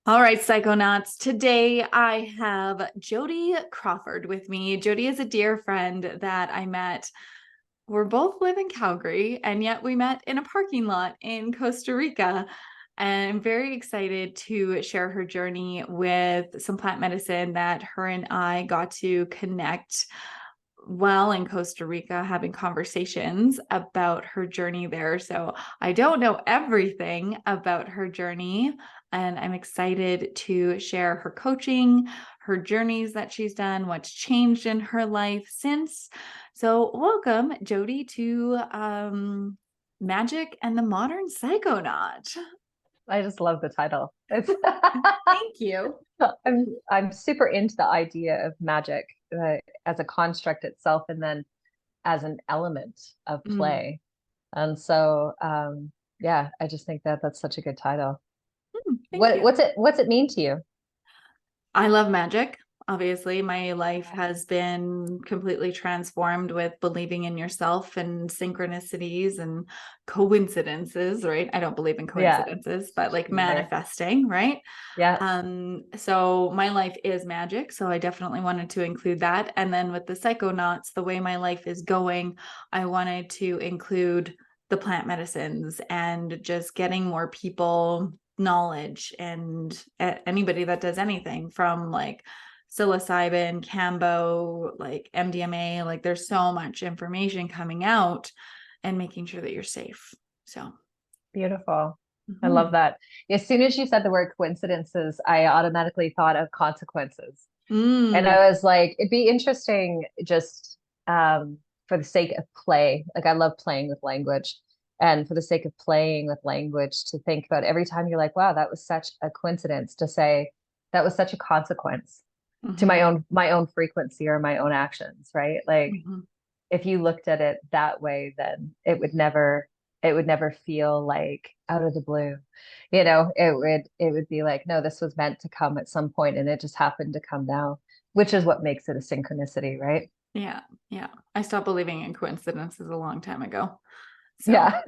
All right, Psychonauts. Today I have Jody Crawford with me. Jody is a dear friend that I met. We're both live in Calgary, and yet we met in a parking lot in Costa Rica. And I'm very excited to share her journey with some plant medicine that her and I got to connect while in Costa Rica, having conversations about her journey there. So I don't know everything about her journey, and I'm excited to share her coaching, her journeys that she's done, what's changed in her life since. So welcome, Jody, to Magic and the Modern Psychonaut. I just love the title. It's Thank you. I'm super into the idea of magic as a construct itself, and then as an element of Mm, play. And so, yeah, I just think that that's such a good title. thank you. What's it mean to you? I love magic. Obviously, my life has been completely transformed with believing in yourself and synchronicities and coincidences, right? I don't believe in Yeah, coincidences, but like neither. manifesting, right? Yeah, So my life is magic. So I definitely wanted to include that. And then with the psychonauts, the way my life is going, I wanted to include the plant medicines and just getting more people knowledge and anybody that does anything from like psilocybin, Kambo, like MDMA, like there's so much information coming out and making sure that you're safe. So, beautiful. I love mhm. that. As soon as you said the word coincidences, I automatically thought of consequences. And Mm, I was like, it'd be interesting just for the sake of play. Like I love playing with language. And for the sake of playing with language, to think about every time you're like, wow, that was such a coincidence, to say that was such a consequence to mhm, my own frequency or my own actions, right? Like mhm. if you looked at it that way, then it would never feel like out of the blue. It would be like, no, this was meant to come at some point and it just happened to come now, which is what makes it a synchronicity, right? Yeah, yeah. I stopped believing in coincidences a long time ago. So, Yeah.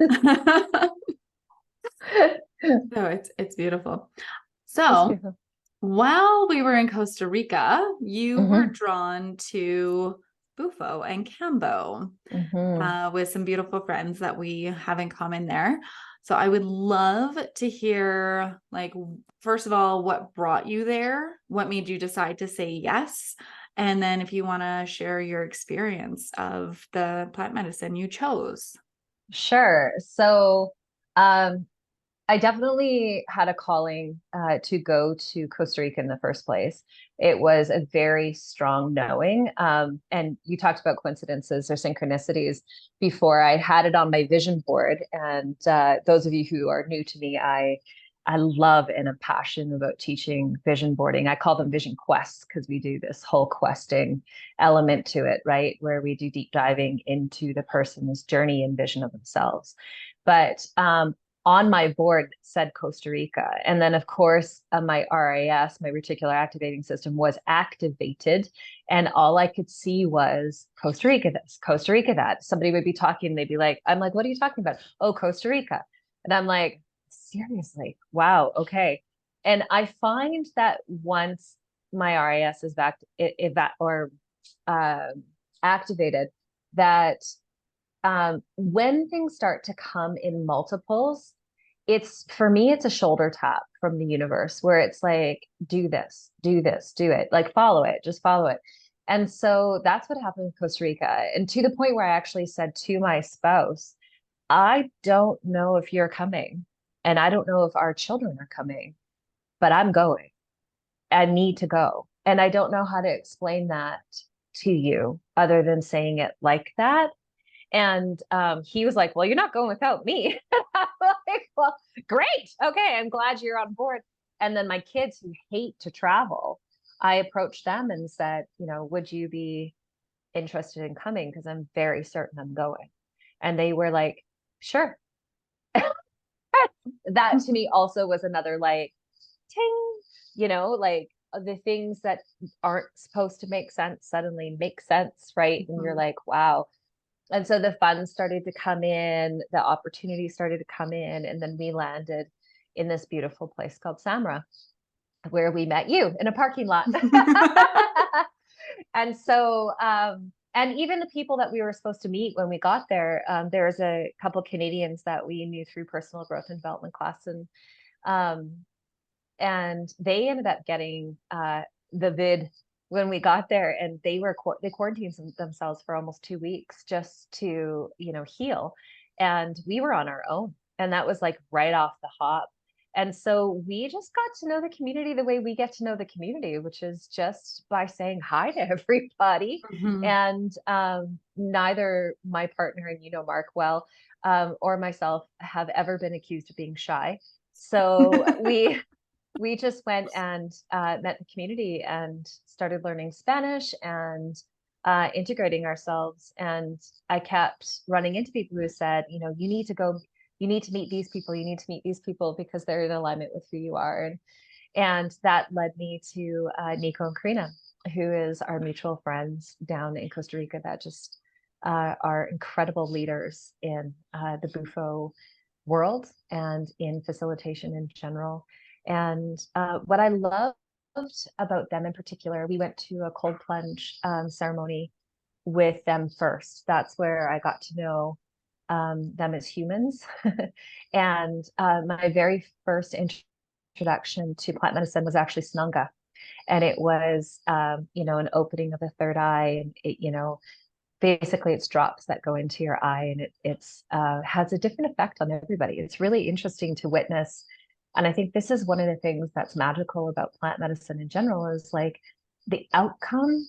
so it's beautiful. That's So, beautiful. while we were in Costa Rica, you were Hmm. drawn to Bufo and Kambo Hmm. with some beautiful friends that we have in common there. So I would love to hear, like, first of all, what brought you there? What made you decide to say yes? And then if you want to share your experience of the plant medicine you chose. Sure. So, um, I definitely had a calling to go to Costa Rica in the first place. It was a very strong knowing. And you talked about coincidences or synchronicities before. I had it on my vision board. And those of you who are new to me, I love and am passionate about teaching vision boarding. I call them vision quests because we do this whole questing element to it, right? Where we do deep diving into the person's journey and vision of themselves. But on my board said Costa Rica. And then, of course, my RAS, my reticular activating system, was activated. And all I could see was Costa Rica this, Costa Rica that. Somebody would be talking, they'd be like, I'm like, what are you talking about? Oh, Costa Rica. And I'm like, seriously, wow, okay. And I find that once my RAS is back, or uh, activated, that when things start to come in multiples, it's for me, it's a shoulder tap from the universe where it's like, do this, do this, do it, like follow it, just follow it. And so that's what happened in Costa Rica. And to the point where I actually said to my spouse, I don't know if you're coming, and I don't know if our children are coming, but I'm going. I need to go. And I don't know how to explain that to you other than saying it like that. And he was like, well, you're not going without me. I'm like, well, great. Okay. I'm glad you're on board. And then my kids who hate to travel, I approached them and said, would you be interested in coming? Because I'm very certain I'm going. And they were like, sure. That to me also was another like, ting, like the things that aren't supposed to make sense suddenly make sense, right? And you're Mhm. like, wow. And so the funds started to come in, the opportunities started to come in, and then we landed in this beautiful place called Samra. where we met you in a parking lot. And so, and even the people that we were supposed to meet when we got there, there was a couple Canadians that we knew through personal growth and development class, um, and they ended up getting the vid when we got there, and they quarantined themselves for almost 2 weeks just to heal, and we were on our own, and that was like right off the hop. And so we just got to know the community the way we get to know the community, which is just by saying hi to everybody. Mhm. And neither my partner, and Mark well, or myself have ever been accused of being shy. So we just went and met the community and started learning Spanish and integrating ourselves. And I kept running into people who said, you need to go, you need to meet these people, you need to meet these people because they're in alignment with who you are. And that led me to Nico and Karina, who is our mutual friends down in Costa Rica that just are incredible leaders in the Bufo world and in facilitation in general. And what I loved about them in particular, we went to a cold plunge ceremony with them first. That's where I got to know them as humans. And my very first introduction to plant medicine was actually Snunga. And it was, an opening of the third eye. And basically it's drops that go into your eye, and it's has a different effect on everybody. It's really interesting to witness. And I think this is one of the things that's magical about plant medicine in general, is like the outcome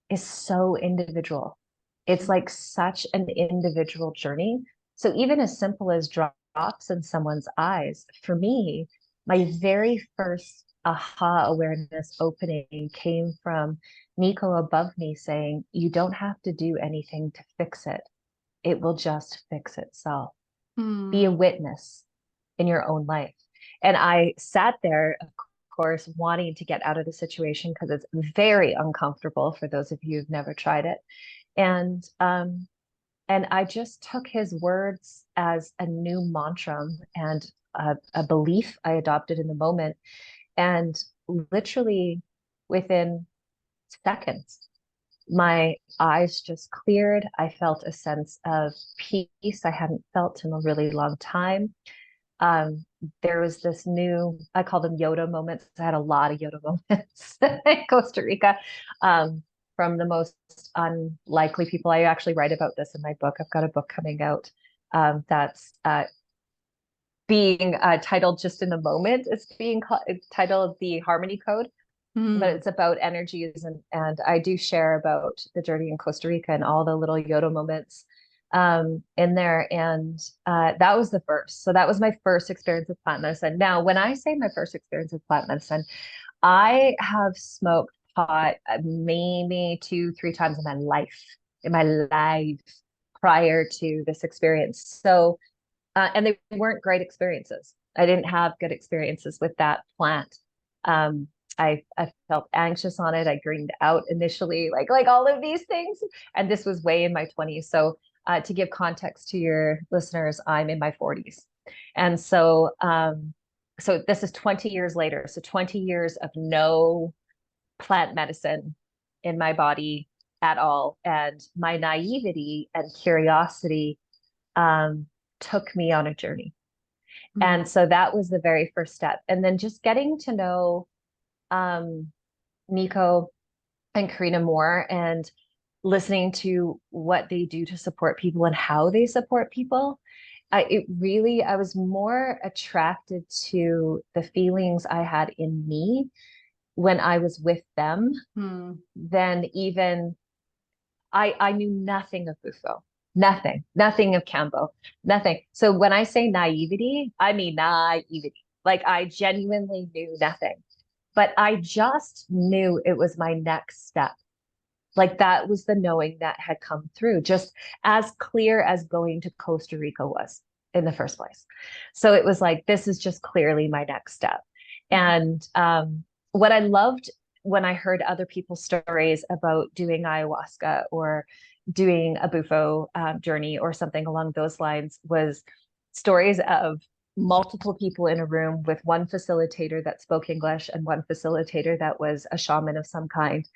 is so individual. It's like such an individual journey. So even as simple as drops in someone's eyes, for me, my very first aha awareness opening came from Nico above me saying, you don't have to do anything to fix it. It will just fix itself. Be a Hmm. witness in your own life. And I sat there, of course, wanting to get out of the situation because it's very uncomfortable for those of you who've never tried it. And I just took his words as a new mantra and a belief I adopted in the moment. And literally within seconds, my eyes just cleared. I felt a sense of peace I hadn't felt in a really long time. Um, there was this new, I call them Yoda moments. I had a lot of Yoda moments in Costa Rica, from the most unlikely people. I actually write about this in my book. I've got a book coming out that's being titled just in the moment. It's titled The Harmony Code, but Hmm. it's about energies, and I do share about the journey in Costa Rica and all the little Yoda moments in there. And that was the first. So that was my first experience with plant medicine. Now, when I say my first experience with plant medicine, I have smoked pot maybe 2, 3 times in my life prior to this experience. So, and they weren't great experiences. I didn't have good experiences with that plant. Um, I felt anxious on it. I greened out initially, like all of these things. And this was way in my 20s. So to give context to your listeners, I'm in my 40s. And so this is 20 years later. So 20 years of no plant medicine in my body at all. And my naivety and curiosity um, took me on a journey. Hmm. And so that was the very first step. And then just getting to know um, Nico and Karina more, and listening to what they do to support people and how they support people. I was more attracted to the feelings I had in me when I was with them Hmm. than even I knew nothing of Bufo, nothing of Kambo, nothing. So when I say naivety, I mean naivety. Like I genuinely knew nothing, but I just knew it was my next step. Like that was the knowing that had come through, just as clear as going to Costa Rica was in the first place. So it was like, this is just clearly my next step. And what I loved when I heard other people's stories about doing ayahuasca or doing a Bufo journey or something along those lines was stories of multiple people in a room with one facilitator that spoke English and one facilitator that was a shaman of some kind.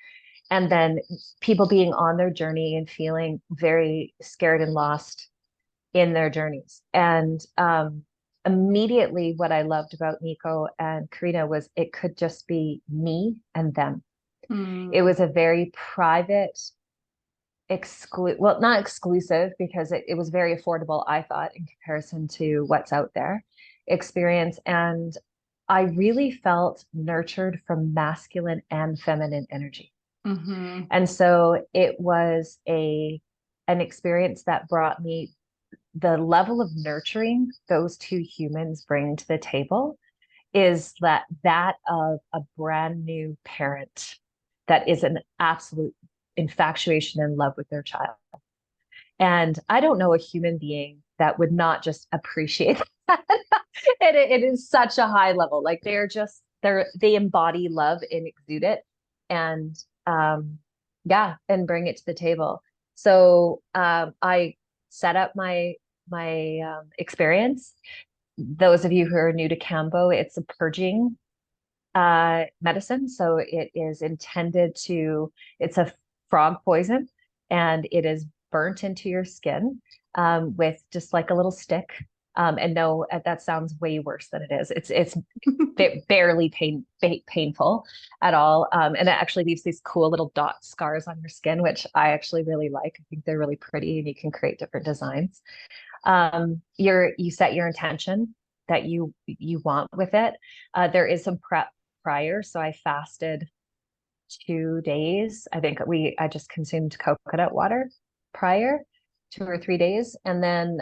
And then people being on their journey and feeling very scared and lost in their journeys. And immediately what I loved about Nico and Karina was it could just be me and them. It was a very private, well, not exclusive because it was very affordable, I thought, in comparison to what's out there, experience. And I really felt nurtured from masculine and feminine energy. Mm-hmm. And so it was an experience that brought me the level of nurturing those two humans bring to the table is that of a brand new parent that is an absolute infatuation and love with their child. And I don't know a human being that would not just appreciate that. It is such a high level. Like they embody love and exude it. And yeah, and bring it to the table. So I set up my experience. Those of you who are new to Kambo, it's a purging medicine. So it's a frog poison, and it is burnt into your skin with just like a little stick. And no, that sounds way worse than it is. It's barely painful at all. And it actually leaves these cool little dot scars on your skin, which I actually really like. I think they're really pretty, and you can create different designs. You set your intention that you want with it. There is some prep prior. So I fasted 2 days. I just consumed coconut water prior, 2 or 3 days. And then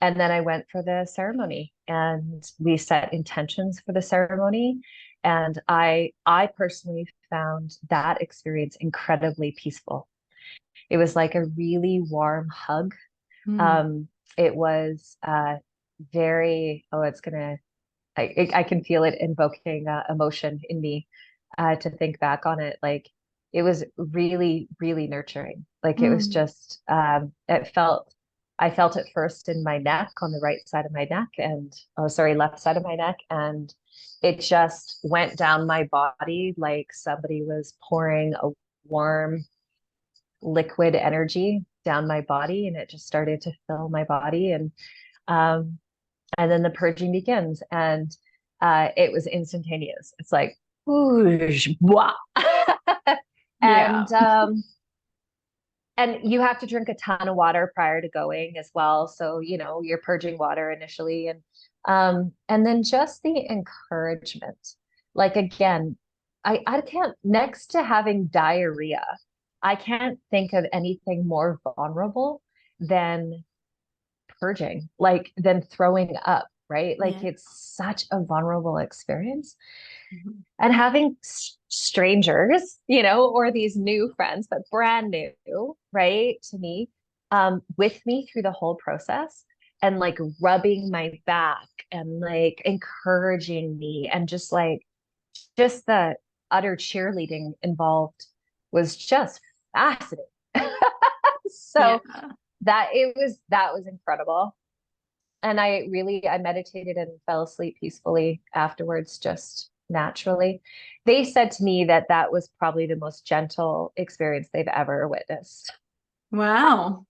I went for the ceremony, and we set intentions for the ceremony. And I personally found that experience incredibly peaceful. It was like a really warm hug. It was very, I can feel it invoking emotion in me to think back on it. Like it was really, really nurturing. Like it was just, I felt it first in my neck, on the right side of my neck, left side of my neck. And it just went down my body like somebody was pouring a warm liquid energy down my body, and it just started to fill my body. And then the purging begins, and it was instantaneous. It's like, whoosh, blah. Yeah. And you have to drink a ton of water prior to going as well. So, you're purging water initially, and then just the encouragement. Like again, I can't, next to having diarrhea, I can't think of anything more vulnerable than purging, like than throwing up, right? Like Yeah. it's such a vulnerable experience. Mhm. And having strangers, or these new friends, but brand new, right, to me, with me through the whole process, and like rubbing my back and like encouraging me, and just the utter cheerleading involved was just fascinating. So Yeah. that was incredible. And I meditated and fell asleep peacefully afterwards, just naturally. They said to me that that was probably the most gentle experience they've ever witnessed Wow.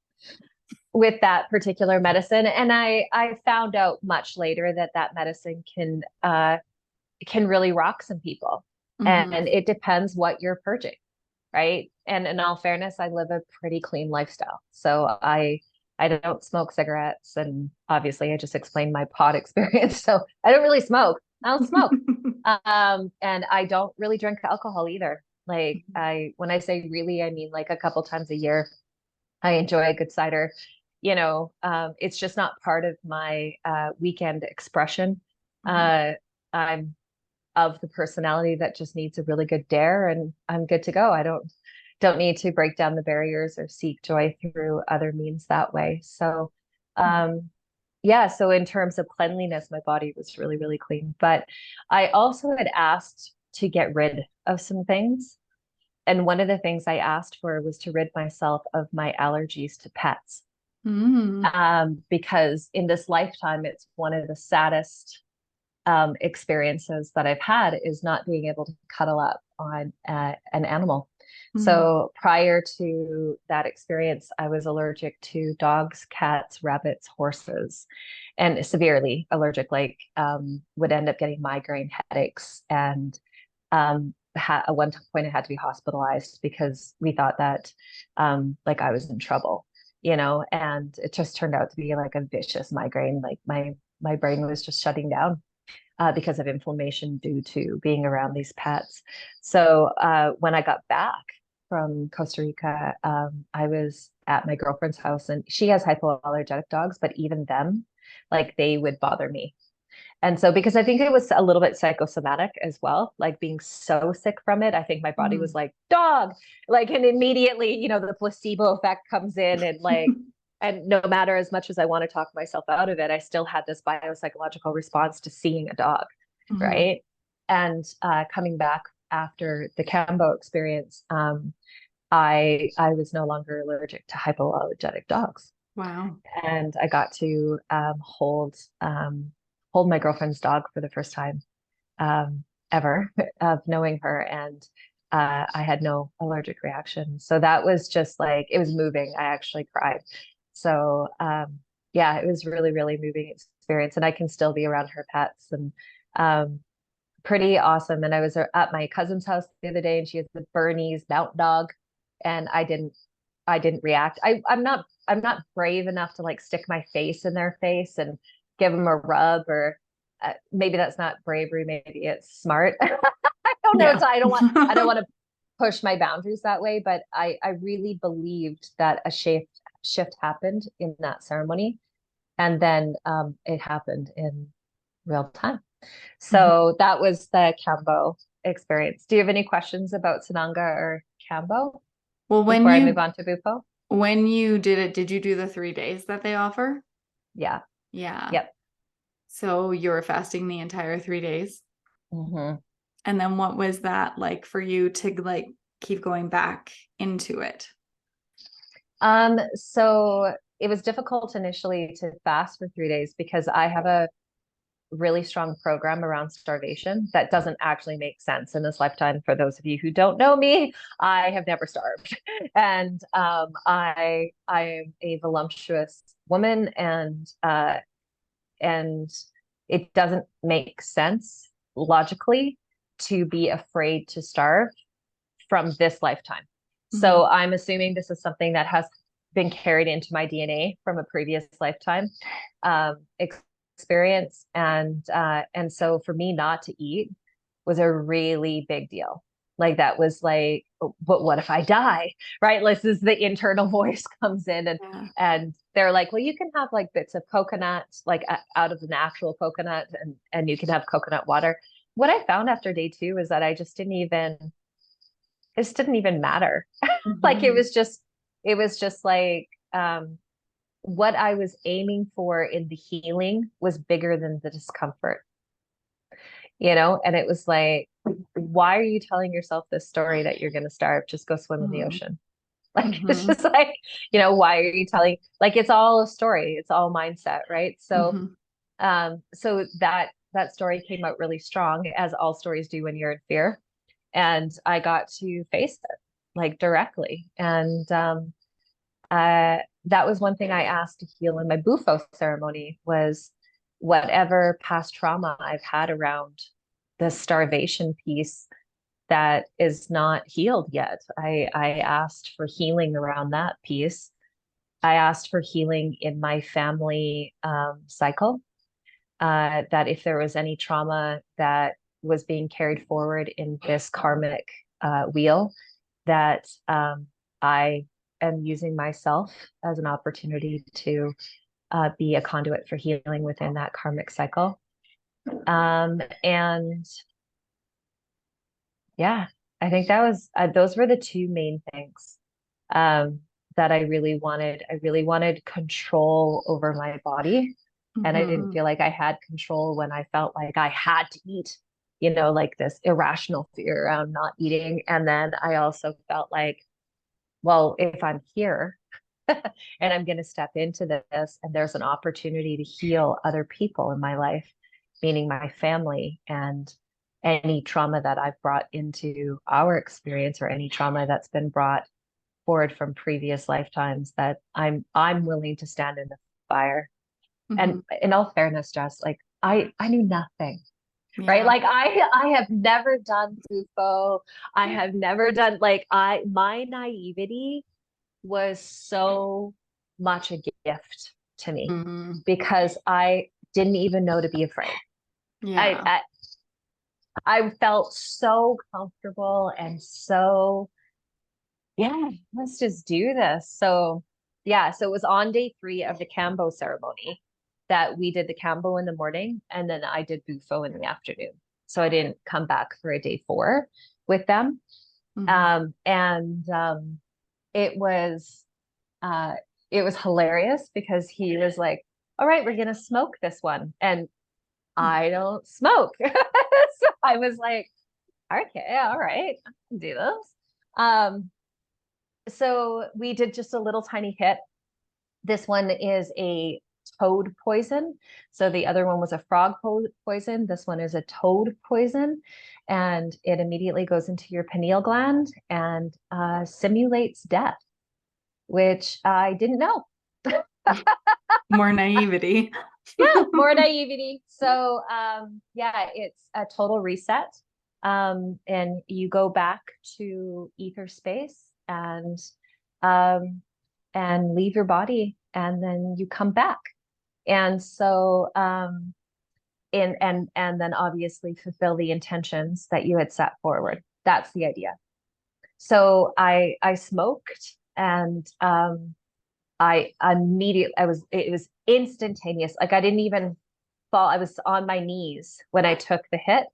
with that particular medicine. And I found out much later that medicine can really rock some people. Mm-hmm. And it depends what you're purging, right? And in all fairness, I live a pretty clean lifestyle. So I don't smoke cigarettes, and obviously I just explained my pot experience. So I don't really smoke. I don't smoke. And I don't really drink alcohol either. Like when I say really, I mean like a couple times a year. I enjoy a good cider. It's just not part of my weekend expression. I'm of the personality that just needs a really good dare, and I'm good to go. I don't need to break down the barriers or seek joy through other means that way. So yeah, so in terms of cleanliness, my body was really, really clean. But I also had asked to get rid of some things. And one of the things I asked for was to rid myself of my allergies to pets. Mm. Because in this lifetime, it's one of the saddest experiences that I've had is not being able to cuddle up on an animal. Mm. So prior to that experience, I was allergic to dogs, cats, rabbits, horses, and severely allergic, like would end up getting migraine headaches. And at one point I had to be hospitalized because we thought that like I was in trouble, and it just turned out to be like a vicious migraine. Like my brain was just shutting down because of inflammation due to being around these pets. So when I got back from Costa Rica, I was at my girlfriend's house, and she has hypoallergenic dogs, but even them, like they would bother me. And so, because I think it was a little bit psychosomatic as well, like being so sick from it, I think my body was Mm. like, dog, like, and immediately, the placebo effect comes in, and like, and no matter as much as I want to talk myself out of it, I still had this biopsychological response to seeing a dog, Mhm. right? And coming back after the Kambo experience, I was no longer allergic to hypoallergenic dogs, Wow. and I got to hold my girlfriend's dog for the first time ever of knowing her, and I had no allergic reaction. So that was just like it was moving. I actually cried. So yeah, it was really, really moving experience, and I can still be around her pets and um, pretty awesome. And I was at my cousin's house the other day, and she has the Bernese Mountain Dog, and I didn't react. I'm not brave enough to like stick my face in their face and give them a rub, or maybe that's not bravery, maybe it's smart. I don't know. Yeah. So I don't want to push my boundaries that way, but I really believed that a shift happened in that ceremony, and then it happened in real time. Mhm. So that was the Kambo experience. Do you have any questions about Sananga or Kambo Well, before I move on to Bufo? when you did it, did you do the 3 days that they offer? Yeah. Yeah. Yep. So you were fasting the entire 3 days. Hmm. And then what was that like for you to like keep going back into it? So it was difficult initially to fast for 3 days because I have a really strong program around starvation that doesn't actually make sense in this lifetime. For those of you who don't know me, I have never starved, and I am a voluptuous woman, and it doesn't make sense logically to be afraid to starve from this lifetime. So Mhm. I'm assuming this is something that has been carried into my DNA from a previous lifetime experience, and so for me not to eat was a really big deal. Like that was like, but what if I die? Right? This is the internal voice comes in, and Yeah. and they're like, well, you can have like bits of coconut, like out of the natural coconut, and you can have coconut water. What I found after day two is that it just didn't even matter. Like Mhm. it was just like what I was aiming for in the healing was bigger than the discomfort, and it was like, why are you telling yourself this story that you're going to starve? Just go swim in the Mhm. ocean. Like it's Mhm. just like, why are you telling, like it's all a story, it's all mindset, right? So Mhm. so that story came out really strong, as all stories do when you're in fear, and I got to face it like directly. And that was one thing I asked to heal in my Bufo ceremony was whatever past trauma I've had around the starvation piece that is not healed yet. I asked for healing around that piece. I asked for healing in my family cycle, that if there was any trauma that was being carried forward in this karmic wheel, that I am using myself as an opportunity to be a conduit for healing within that karmic cycle. And yeah, I think those were the two main things um, that I really wanted. I really wanted control over my body. And I didn't Mhm. feel like I had control when I felt like I had to eat, like this irrational fear around not eating. And then I also felt like, well, if I'm here, and I'm going to step into this, and there's an opportunity to heal other people in my life, meaning my family, and any trauma that I've brought into our experience, or any trauma that's been brought forward from previous lifetimes, that I'm willing to stand in the fire. Mhm. And in all fairness, Jess, like I knew nothing, right? Yeah. Like I have never done Bufo. I have never done, like, my naivety was so much a gift to me, Mhm. because I didn't even know to be afraid. I, Yeah. I I felt so comfortable and so, yeah, let's just do this. So yeah, so it was on day 3 of the Kambo ceremony that we did the Kambo in the morning, and then I did Bufo in the afternoon. So I didn't come back for a day 4 with them. Mhm. And it was uh it was hilarious, because he was like, all right, we're gonna smoke this one. And I don't smoke. So I was like, okay, all right, I can do this. Um, so we did just a little tiny hit. This one is a toad poison. So the other one was a frog poison. This one is a toad poison. And it immediately goes into your pineal gland and simulates death, which I didn't know. More naivety. Yeah, more naivety. So yeah, it's a total reset. And you go back to ether space, um and leave your body, and then you come back. And so and then obviously fulfill the intentions that you had set forward. That's the idea. So I smoked, and it was instantaneous. Like, I didn't even fall. I was on my knees when I took the hit,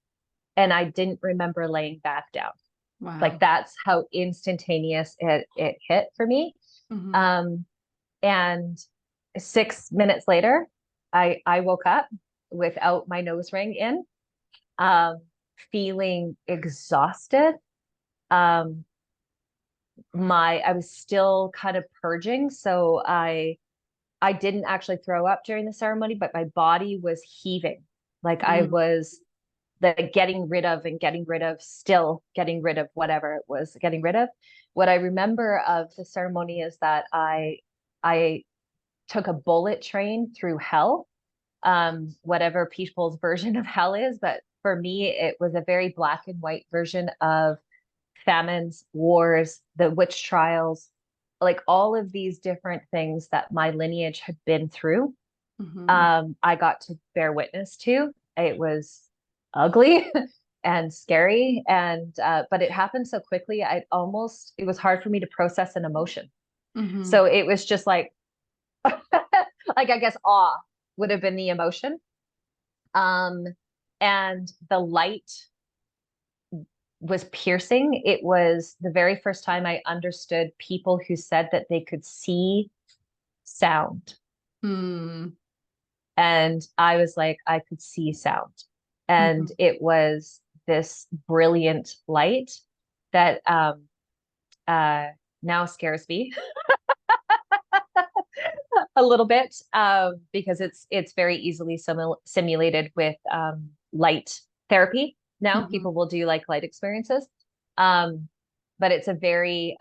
and I didn't remember laying back down. Like, Wow. that's how instantaneous it hit for me. Mhm. Um, and 6 minutes later, I woke up without my nose ring in, um, feeling exhausted. Um, I was still kind of purging, so I didn't actually throw up during the ceremony, but my body was heaving. Like, I Mm. was the getting rid of, and getting rid of, still getting rid of whatever it was getting rid of. What I remember of the ceremony is that I took a bullet train through hell, whatever people's version of hell is. But for me, it was a very black and white version of famines, wars, the witch trials, like all of these different things that my lineage had been through. Mhm. I got to bear witness to. It was ugly and scary, and but it happened so quickly. It was hard for me to process an emotion. Mhm. So it was just like, like, I guess awe would have been the emotion. Um, and the light was piercing. It was the very first time I understood people who said that they could see sound. Mm. And I was like, I could see sound. And Mhm. it was this brilliant light that uh, now scares me a little bit, because it's very easily simulated with light therapy. Now Mhm. people will do like light experiences, um, but it's a very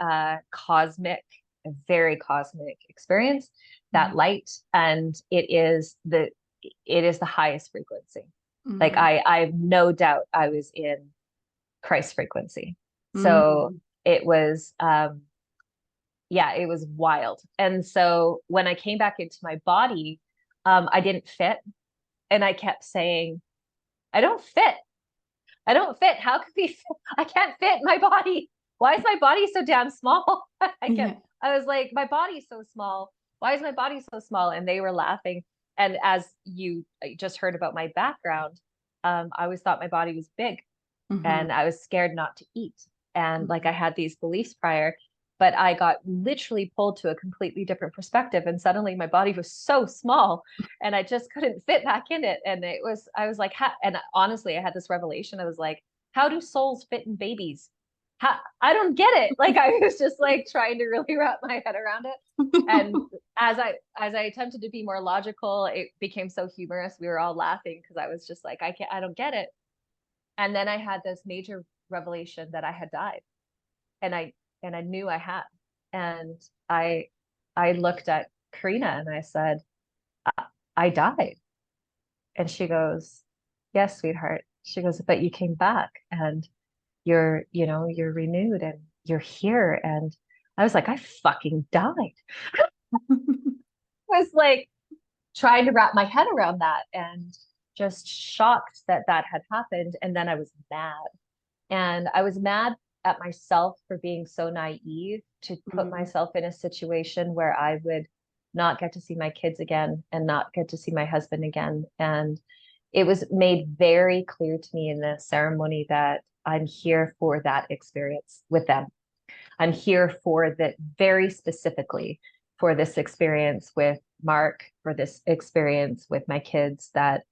very cosmic experience. That Mhm. light, and it is the highest frequency. Like, Mhm. I have no doubt I was in Christ frequency. So Mhm. it was yeah, it was wild. And so when I came back into my body, I didn't fit. And I kept saying, I don't fit. I don't fit. How could we fit? I can't fit my body. Why is my body so damn small? Yeah. I was like, my body's so small. Why is my body so small? And they were laughing. And as you just heard about my background, I always thought my body was big, Mhm. and I was scared not to eat. And like, I Mhm. had these beliefs prior, but I got literally pulled to a completely different perspective. And suddenly my body was so small, and I just couldn't fit back in it. And I was like, and honestly, I had this revelation. I was like, how do souls fit in babies? I don't get it. Like I was just like trying to really wrap my head around it. And as I attempted to be more logical, it became so humorous. We were all laughing because I was just like, I don't get it. And then I had this major revelation that I had died. And I knew I had. And I I looked at Karina and I said, I died. And she goes, yes, sweetheart. She goes, but you came back and you're renewed and you're here. And I was like, I fucking died. I was like trying to wrap my head around that and just shocked that that had happened. And then I was mad. And I was mad at myself for being so naive to put myself in a situation where I would not get to see my kids again and not get to see my husband again. And it was made very clear to me in the ceremony that I'm here for that experience with them. I'm here for that very specifically for this experience with Mark, for this experience with my kids that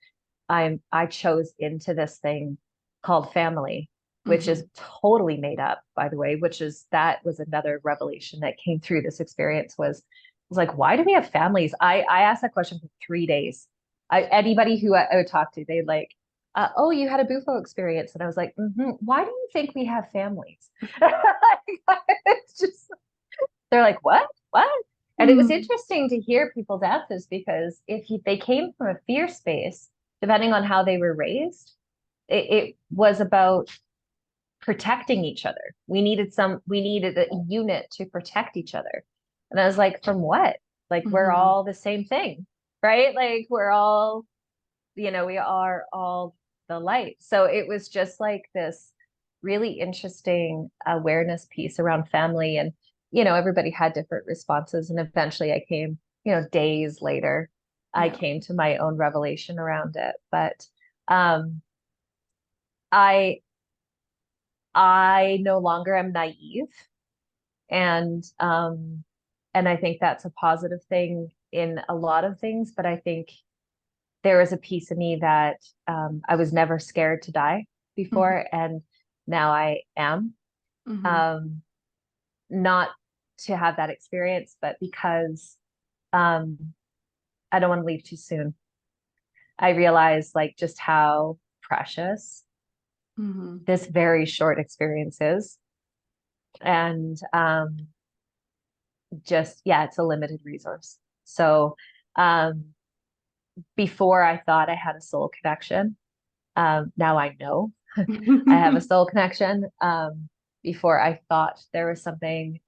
I chose into this thing called family, which is totally made up, by the way, that was another revelation that came through this experience was like, why do we have families? I asked that question for 3 days. Anybody who I would talk to, they'd like, oh, you had a Bufo experience. And I was like, why do you think we have families? It's just, they're like, what? What? And it was interesting to hear people's answers because they came from a fear space, depending on how they were raised, it was about protecting each other. We needed a unit to protect each other. And I was like, from what? Like, we're all the same thing, right? Like, we're all, we are all the light. So it was just like this really interesting awareness piece around family. And, everybody had different responses. And eventually I came, days later, I came to my own revelation around it. But I I no longer am naive, and I think that's a positive thing in a lot of things. But I think there is a piece of me that I was never scared to die before, and now I am. Not to have that experience, but because I don't want to leave too soon. I realize like just how precious this very short experience is. And just, yeah, it's a limited resource. So before I thought I had a soul connection. Now I know I have a soul connection. Before I thought there was something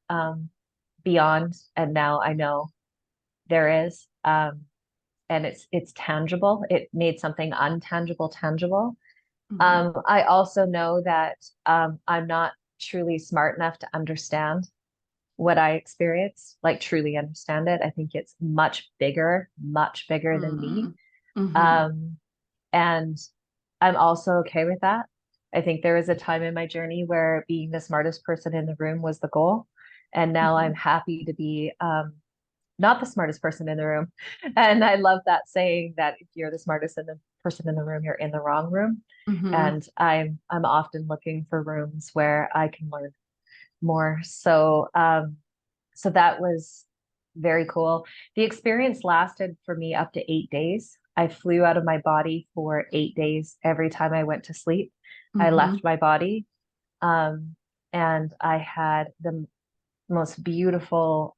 beyond, and now I know there is. And it's tangible. It made something untangible tangible. I also know that I'm not truly smart enough to understand what I experienced, like truly understand it. I think it's much bigger than me. And I'm also okay with that. I think there was a time in my journey where being the smartest person in the room was the goal. And now I'm happy to be not the smartest person in the room. And I love that saying that if you're the smartest person in the room, you're in the wrong room. And I'm often looking for rooms where I can learn more. So so that was very cool. The experience lasted for me up to 8 days. I flew out of my body for 8 days every time I went to sleep. I left my body. And I had the most beautiful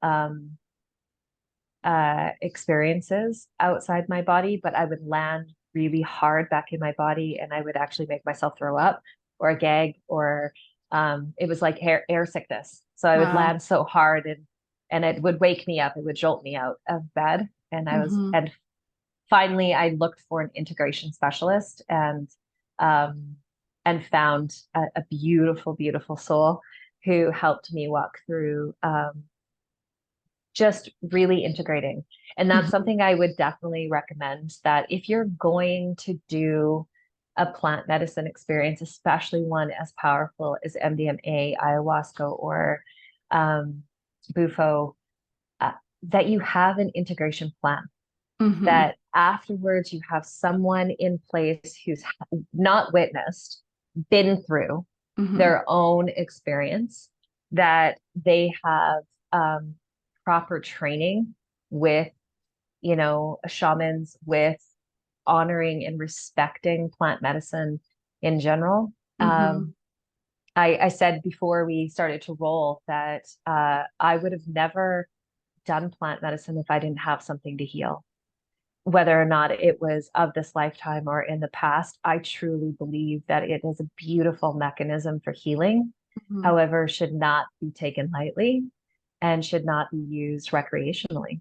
experiences outside my body, but I would land really hard back in my body and I would actually make myself throw up or gag, or it was like air sickness. So I would land so hard and it would wake me up. It would jolt me out of bed. And finally I looked for an integration specialist and found a beautiful, beautiful soul who helped me walk through just really integrating. And that's something I would definitely recommend, that if you're going to do a plant medicine experience, especially one as powerful as MDMA, ayahuasca, or Bufo, that you have an integration plan, that afterwards you have someone in place who's not witnessed, been through, Mm-hmm. their own experience, that they have proper training with, shamans, with honoring and respecting plant medicine in general. Mm-hmm. I said before we started to roll that I would have never done plant medicine if I didn't have something to heal, whether or not it was of this lifetime or in the past. I truly believe that it is a beautiful mechanism for healing, Mm-hmm. however, should not be taken lightly and should not be used recreationally.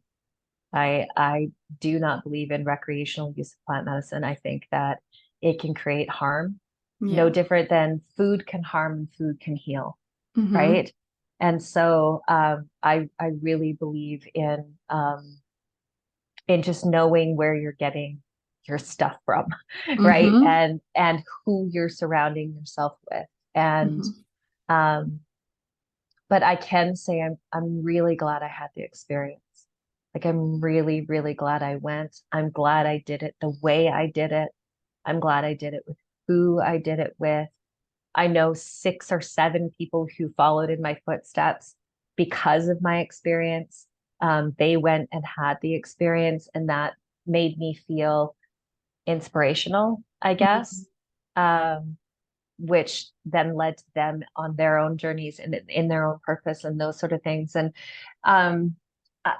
I do not believe in recreational use of plant medicine. I think that it can create harm, no Yeah. different than food can harm and food can heal, Mm-hmm. right? And so I really believe in just knowing where you're getting your stuff from, right? Mm-hmm. And who you're surrounding yourself with. And Mm-hmm. um, but I can say I'm really glad I had the experience. Like I'm really, really glad I went. I'm glad I did it the way I did it. I'm glad I did it with who I did it with. I know 6 or 7 people who followed in my footsteps because of my experience. They went and had the experience, and that made me feel inspirational, I Mm-hmm. guess, which then led to them on their own journeys and in their own purpose and those sort of things. And um, uh,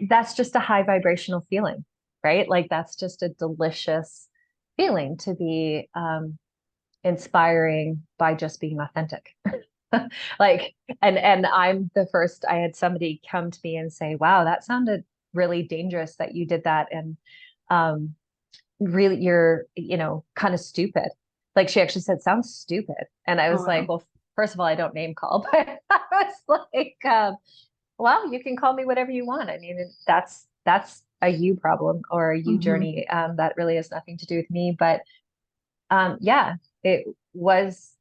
that's just a high vibrational feeling, right? Like that's just a delicious feeling to be inspiring by just being authentic. Like, and I'm the first, I had somebody come to me and say, wow, that sounded really dangerous that you did that. And um, really, you're, kind of stupid. Like she actually said, sounds stupid. And I Oh, was like, wow. well, first of all, I don't name call, but I was like, well, you can call me whatever you want. I mean, that's a you problem or a you Mm-hmm. journey. That really has nothing to do with me. But yeah, it was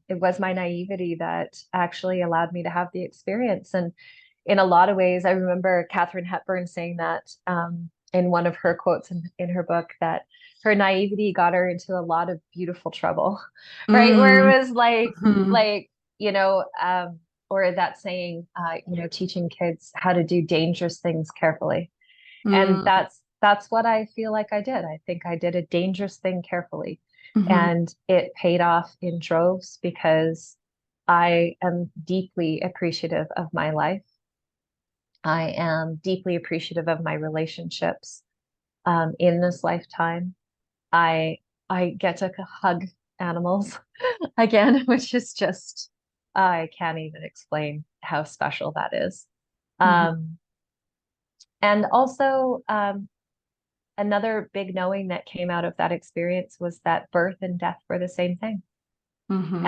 it was my naivety that actually allowed me to have the experience. And in a lot of ways, I remember Katharine Hepburn saying that in one of her quotes in her book, that her naivety got her into a lot of beautiful trouble, right? Where it was Mm-hmm. like, you know, um, or that saying, teaching kids how to do dangerous things carefully. And that's what I feel like I did. I think I did a dangerous thing carefully. Mm-hmm. And it paid off in droves because I am deeply appreciative of my life. I am deeply appreciative of my relationships in this lifetime. I I get to hug animals again, which is just I can't even explain how special that is. Mm-hmm. Um, and also another big knowing that came out of that experience was that birth and death were the same thing. Mm-hmm.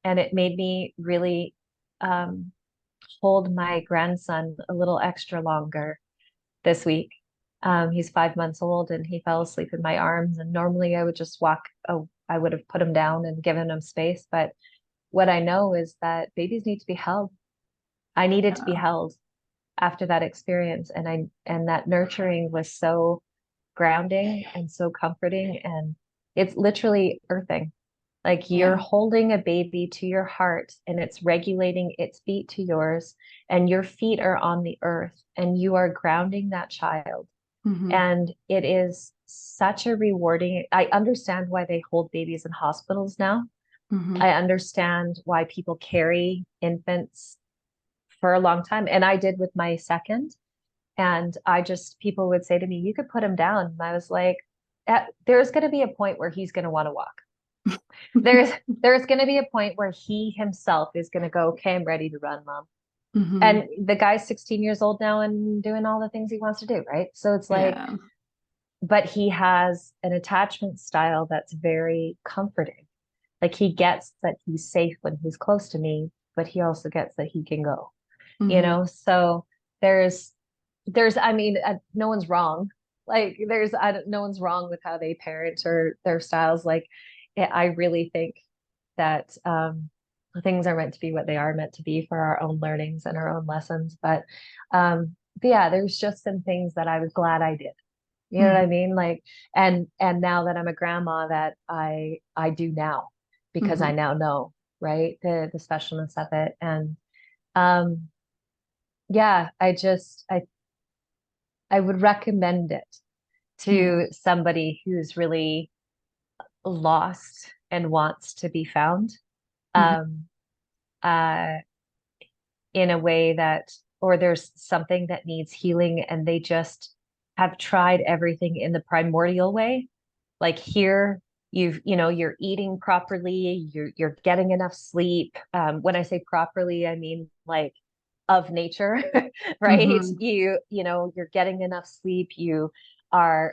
And it made me really um, hold my grandson a little extra longer this week. He's 5 months old and he fell asleep in my arms. And normally I would just walk, oh, I would have put him down and given him space. But what I know is that babies need to be held. I needed to be Yeah. held after that experience. And that nurturing was so grounding and so comforting. And it's literally earthing. Like you're Yeah. holding a baby to your heart and it's regulating its feet to yours, and your feet are on the earth and you are grounding that child. Mm-hmm. And it is such a rewarding. I understand why they hold babies in hospitals now. Mm-hmm. I understand why people carry infants for a long time. And I did with my second. And people would say to me, you could put him down. And I was like, there's going to be a point where he's going to want to walk. There's there's going to be a point where he himself is going to go, okay, I'm ready to run, mom. Mm-hmm. And the guy's 16 years old now and doing all the things he wants to do, right? So it's like, Yeah. but he has an attachment style that's very comforting. Like he gets that he's safe when he's close to me, but he also gets that he can go, Mm-hmm. So there's I mean, no one's wrong. Like no one's wrong with how they parent or their styles. Like I really think that things are meant to be what they are meant to be for our own learnings and our own lessons. But yeah, there's just some things that I was glad I did. You know what Mm-hmm. I mean? Like, and now that I'm a grandma, that I do now. because I Mhm. now know, right, the specialness of it. And um, yeah, I would recommend it Yeah. to somebody who's really lost and wants to be found. Mhm. Um, uh, in a way that, or there's something that needs healing and they just have tried everything in the primordial way. Like here, you're eating properly, you're getting enough sleep. When I say properly, I mean like of nature, right? Mhm. You're getting enough sleep. Are,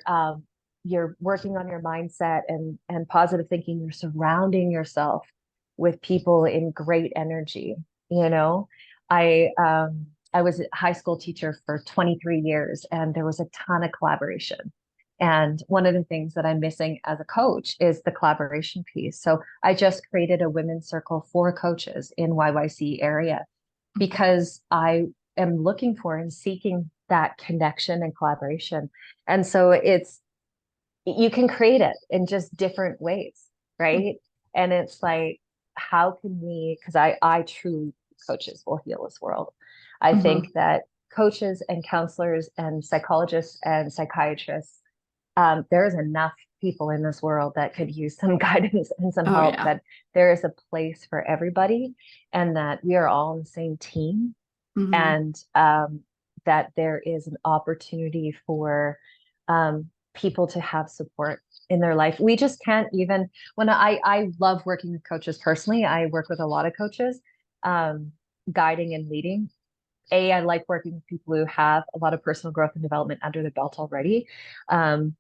you're working on your mindset and positive thinking. You're surrounding yourself with people in great energy, you know. I was a high school teacher for 23 years and there was a ton of collaboration. And one of the things that I'm missing as a coach is the collaboration piece. So I just created a women's circle for coaches in YYC area because I am looking for and seeking that connection and collaboration. And so you can create it in just different ways, right? And it's like, how can we, because I truly, coaches will heal this world. I think Mhm. that coaches and counselors and psychologists and psychiatrists, there is enough people in this world that could use some guidance and some Oh help, yeah. that there is a place for everybody and that we are all on the same team, Mhm. and that there is an opportunity for people to have support in their life. We just can't even, when I love working with coaches personally, I work with a lot of coaches, um, guiding and leading. I like working with people who have a lot of personal growth and development under the belt already. Um,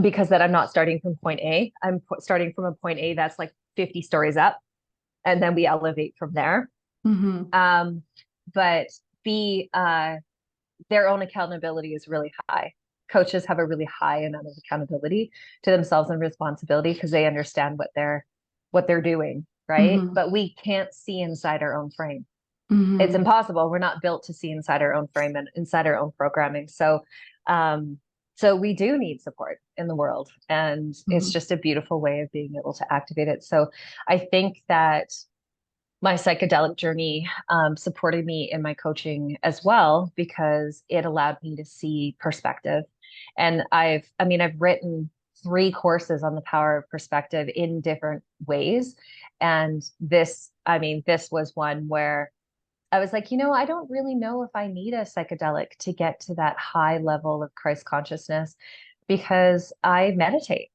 because that I'm not starting from point A. I'm starting from a point A that's like 50 stories up, and then we elevate from there. Mhm. Um, but B, their own accountability is really high. Coaches have a really high amount of accountability to themselves and responsibility because they understand what they're doing, right? Mhm. But we can't see inside our own frame. It's Mhm. impossible. We're not built to see inside our own frame and inside our own programming. Um, so we do need support in the world, and it's Mhm. just a beautiful way of being able to activate it. So I think that my psychedelic journey supported me in my coaching as well because it allowed me to see perspective. And I've written 3 courses on the power of perspective in different ways. And this was one where I was like, I don't really know if I need a psychedelic to get to that high level of Christ consciousness because I meditate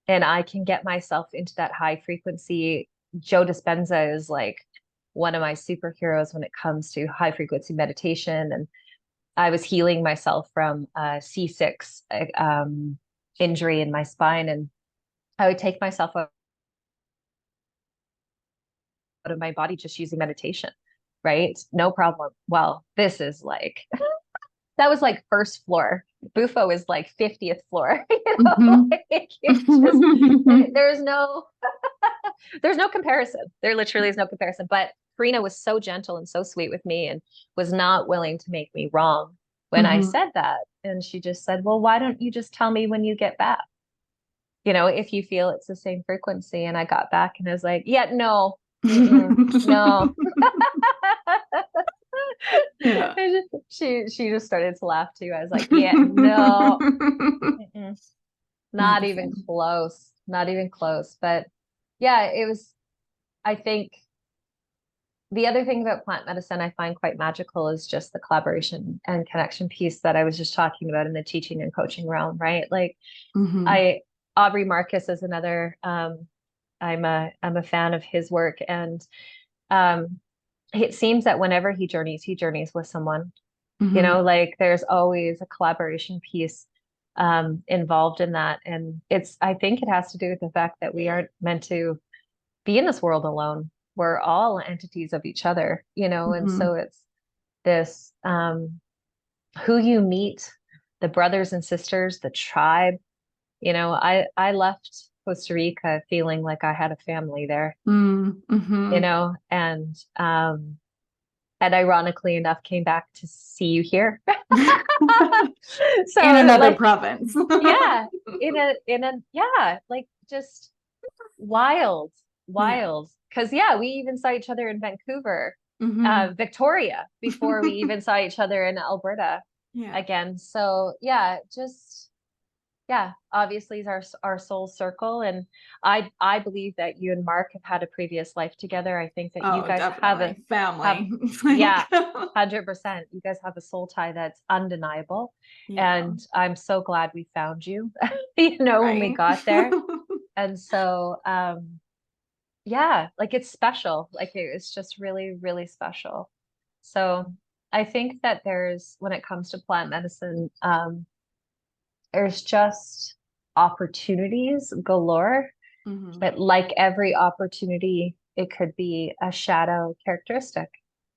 and I can get myself into that high frequency. Joe Dispenza is like one of my superheroes when it comes to high frequency meditation. And I was healing myself from a C6 injury in my spine. And I would take myself out of my body just using meditation, right? No problem. Well, this is like, that was like first floor. Bufo is like 50th floor. Mhm. Like it's just, there's no there's no comparison. There literally is no comparison. But Karina was so gentle and so sweet with me and was not willing to make me wrong when I Mhm. said that. And she just said, well, why don't you just tell me when you get back? If you feel it's the same frequency. And I got back and I was like, yeah, no, no. Yeah. She just started to laugh too. I was like, yeah, no, mm-mm, not That's even close, not even close. But yeah, I think the other thing about plant medicine I find quite magical is just the collaboration and connection piece that I was just talking about in the teaching and coaching realm, right? Like Mhm. I Aubrey Marcus is another I'm a fan of his work, and um it seems that whenever he journeys with someone. Mhm. Like there's always a collaboration piece involved in that. And I think it has to do with the fact that we aren't meant to be in this world alone. We're all entities of each other, and Mhm. so it's this who you meet, the brothers and sisters, the tribe. I left Costa Rica feeling like I had a family there, Mm. Mhm. and ironically enough came back to see you here. In So another like, province. yeah, in a yeah, like just wild, Yeah. wild. Because yeah, we even saw each other in Vancouver, Hmm. Victoria, before we even saw each other in Alberta Yeah. again. So yeah, just yeah, obviously is our soul circle, and I believe that you and Mark have had a previous life together. I think that you Oh, guys definitely. have Family. yeah, Like, 100%. You guys have a soul tie that's undeniable, yeah. and I'm so glad we found you, you know, when we Right. got there. And so yeah, like it's special. Like it's just really, really special. So I think that there's, when it comes to plant medicine, there's just opportunities galore, Hmm. but like every opportunity, it could be a shadow characteristic,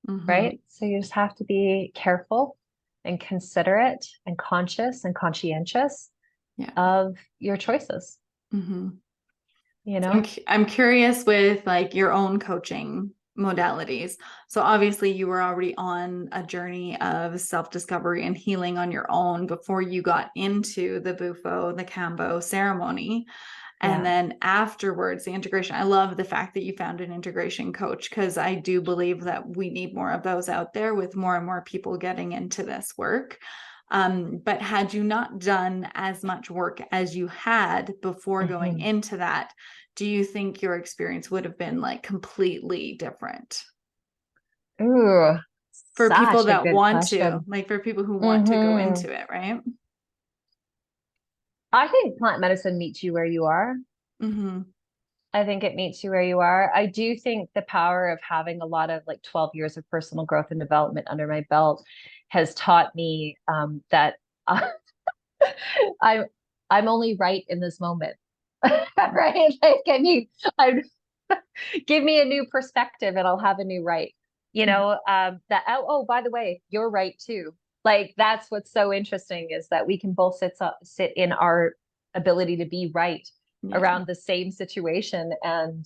Hmm. right? So you just have to be careful and considerate and conscious and conscientious Yeah. of your choices, Hmm. you So know? I'm curious with like your own coaching modalities. So obviously you were already on a journey of self-discovery and healing on your own before you got into the Bufo, the Kambo ceremony. And Yeah. then afterwards, the integration. I love the fact that you found an integration coach because I do believe that we need more of those out there with more and more people getting into this work. But had you not done as much work as you had before going Hmm. into that, do you think your experience would have been like completely different Ooh, for people such a that good want to, question. like for people who want to go Hmm. into it, right? I think plant medicine meets you where you are. Mm-hmm. I think it meets you where you are. I do think the power of having a lot of like 12 years of personal growth and development under my belt has taught me that I'm I'm only right in this moment. Right? Like, I give me a new perspective and I'll have a new right. You know, that oh, by the way, you're right too. Like that's what's so interesting is that we can both sit in our ability to be right Yeah. around the same situation, and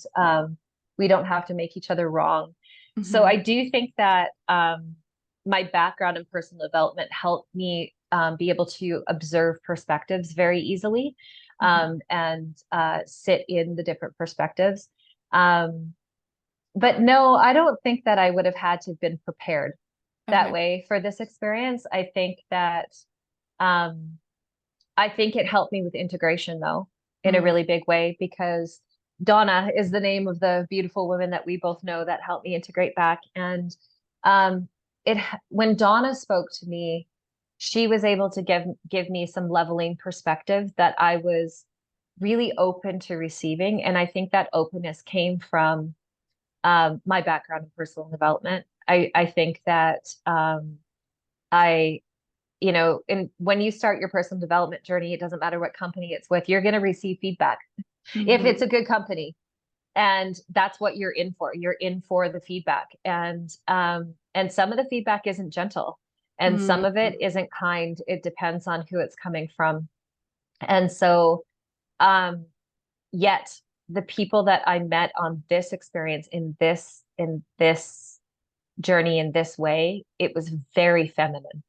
we don't have to make each other wrong. So Mm-hmm. I do think that my background in personal development helped me be able to observe perspectives very easily, Mm-hmm. and sit in the different perspectives. Um, but no, I don't think that I would have had to have been prepared that Okay. way for this experience. Um, I think it helped me with integration though, in a Mm. really big way, because Donna is the name of the beautiful woman that we both know that helped me integrate back. And um, when Donna spoke to me, she was able to give me some leveling perspective that I was really open to receiving. And I think that openness came from my background in personal development. I think that I, you know, and when you start your personal development journey, it doesn't matter what company it's with, you're going to receive feedback if it's Mm-hmm. a good company. And that's what you're in for. You're in for the feedback. And some of the feedback isn't gentle and some of Mm-hmm. it isn't kind. It depends on who it's coming from. And so, um, yet the people that I met on this experience in this journey in this way, it was very feminine.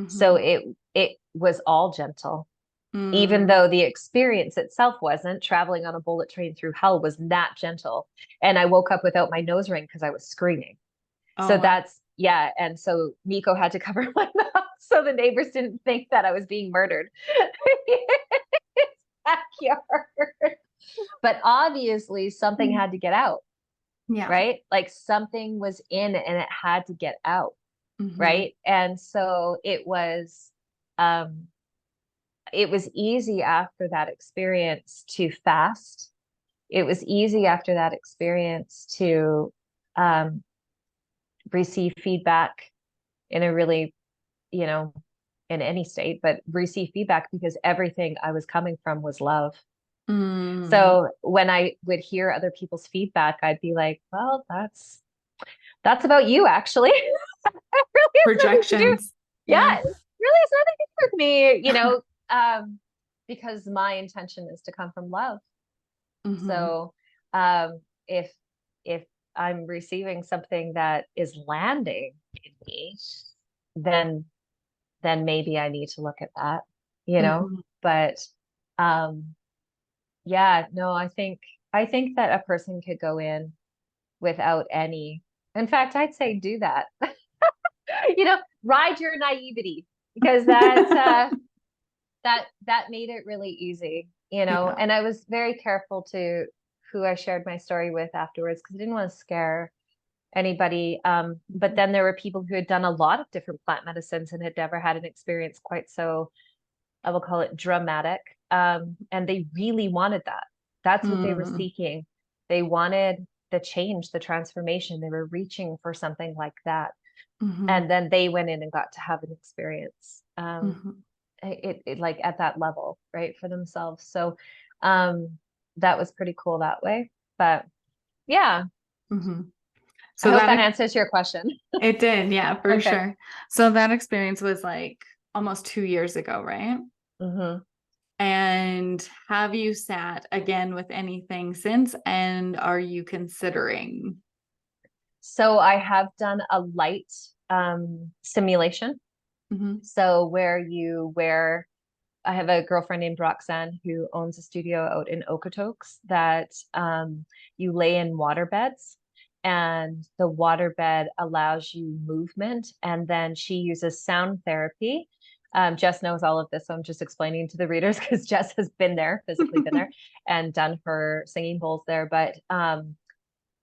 So Mm-hmm. it was all gentle, even Mm. though the experience itself wasn't. Traveling on a bullet train through hell was not gentle. And I woke up without my nose ring because I was screaming. Oh So wow. that's, yeah. And so Nico had to cover my mouth so the neighbors didn't think that I was being murdered in his backyard. But obviously something had to get out, Yeah. right? Like something was in and it had to get out, Mm-hmm. right? And so um it was easy after that experience to fast. It was easy after that experience to um receive feedback in a really, you know, in any state, but receive feedback because everything I was coming from was love. Mm. So when I would hear other people's feedback, I'd be like, well, that's about you actually. It really has nothing to do. Projections. Yeah, Yeah. it really has nothing to do with me, you know, because my intention is to come from love. Mm-hmm. So if if I'm receiving something that is landing in me, then maybe I need to look at that, you know. Mm-hmm. But um yeah, no, I think I think that a person could go in without any, in fact, I'd say do that. Ride your naivety, because that made it really easy, Yeah. and I was very careful to who I shared my story with afterwards, because I didn't want to scare anybody. But then there were people who had done a lot of different plant medicines and had never had an experience quite so, I will call it, dramatic. And they really wanted that. That's what they were Mm-hmm. seeking. They wanted the change, the transformation. They were reaching for something like that. Mm-hmm. And then they went in and got to have an experience. Mm-hmm. It like at that level, right, for themselves. So that was pretty cool that way. But yeah, Mm-hmm. I So hope that that answers your question. it did, yeah, for Okay. sure. So that experience was like almost 2 years ago, right? Hmm. And have you sat again with anything since? And are you considering? So I have done a light simulation. Mm-hmm. So where I have a girlfriend named Roxanne who owns a studio out in Okotoks that you lay in water beds, and the waterbed allows you movement. And then she uses sound therapy. Jess knows all of this, so I'm just explaining to the readers because Jess has been there, physically been there, and done her singing bowls there. But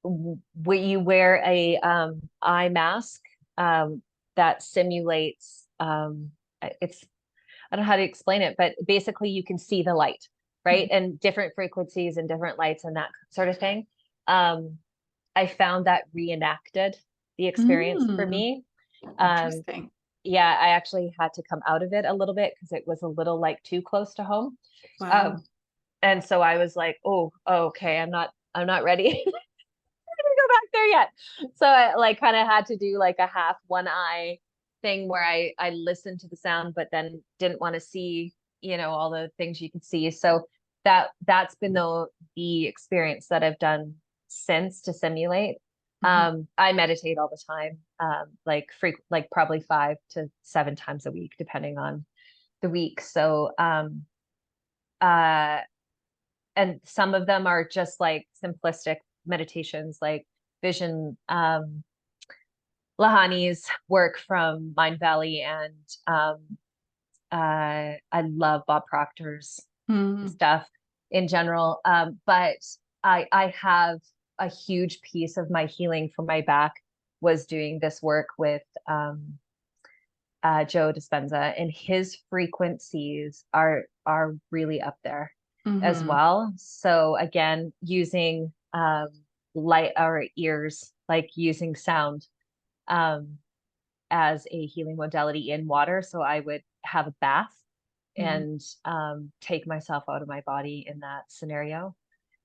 you wear a eye mask that simulates it's I don't know how to explain it, but basically you can see the light, right? And different frequencies and different lights and that sort of thing. Um, I found that reenacted the experience for Mm, me. Um, interesting. yeah, I actually had to come out of it a little bit because it was a little like too close to home. Wow. Um, and so I was like, oh, okay, I'm not ready to go back there yet. So I like kind of had to do like a half one eye thing where I listened to the sound, but then didn't want to see, all the things you could see. So that's been the experience that I've done since to simulate. Mhm. I meditate all the time, like probably 5 to 7 times a week, depending on the week. So uh and some of them are just like simplistic meditations, like vision. Lahani's work from Mind Valley, and I love Bob Proctor's Mm, stuff in general. But I have a huge piece of my healing for my back was doing this work with Joe Dispenza, and his frequencies are really up there as mhm, well. So again, using light or ears, like using sound um, as a healing modality in water. So I would have a bath mhm, and take myself out of my body in that scenario,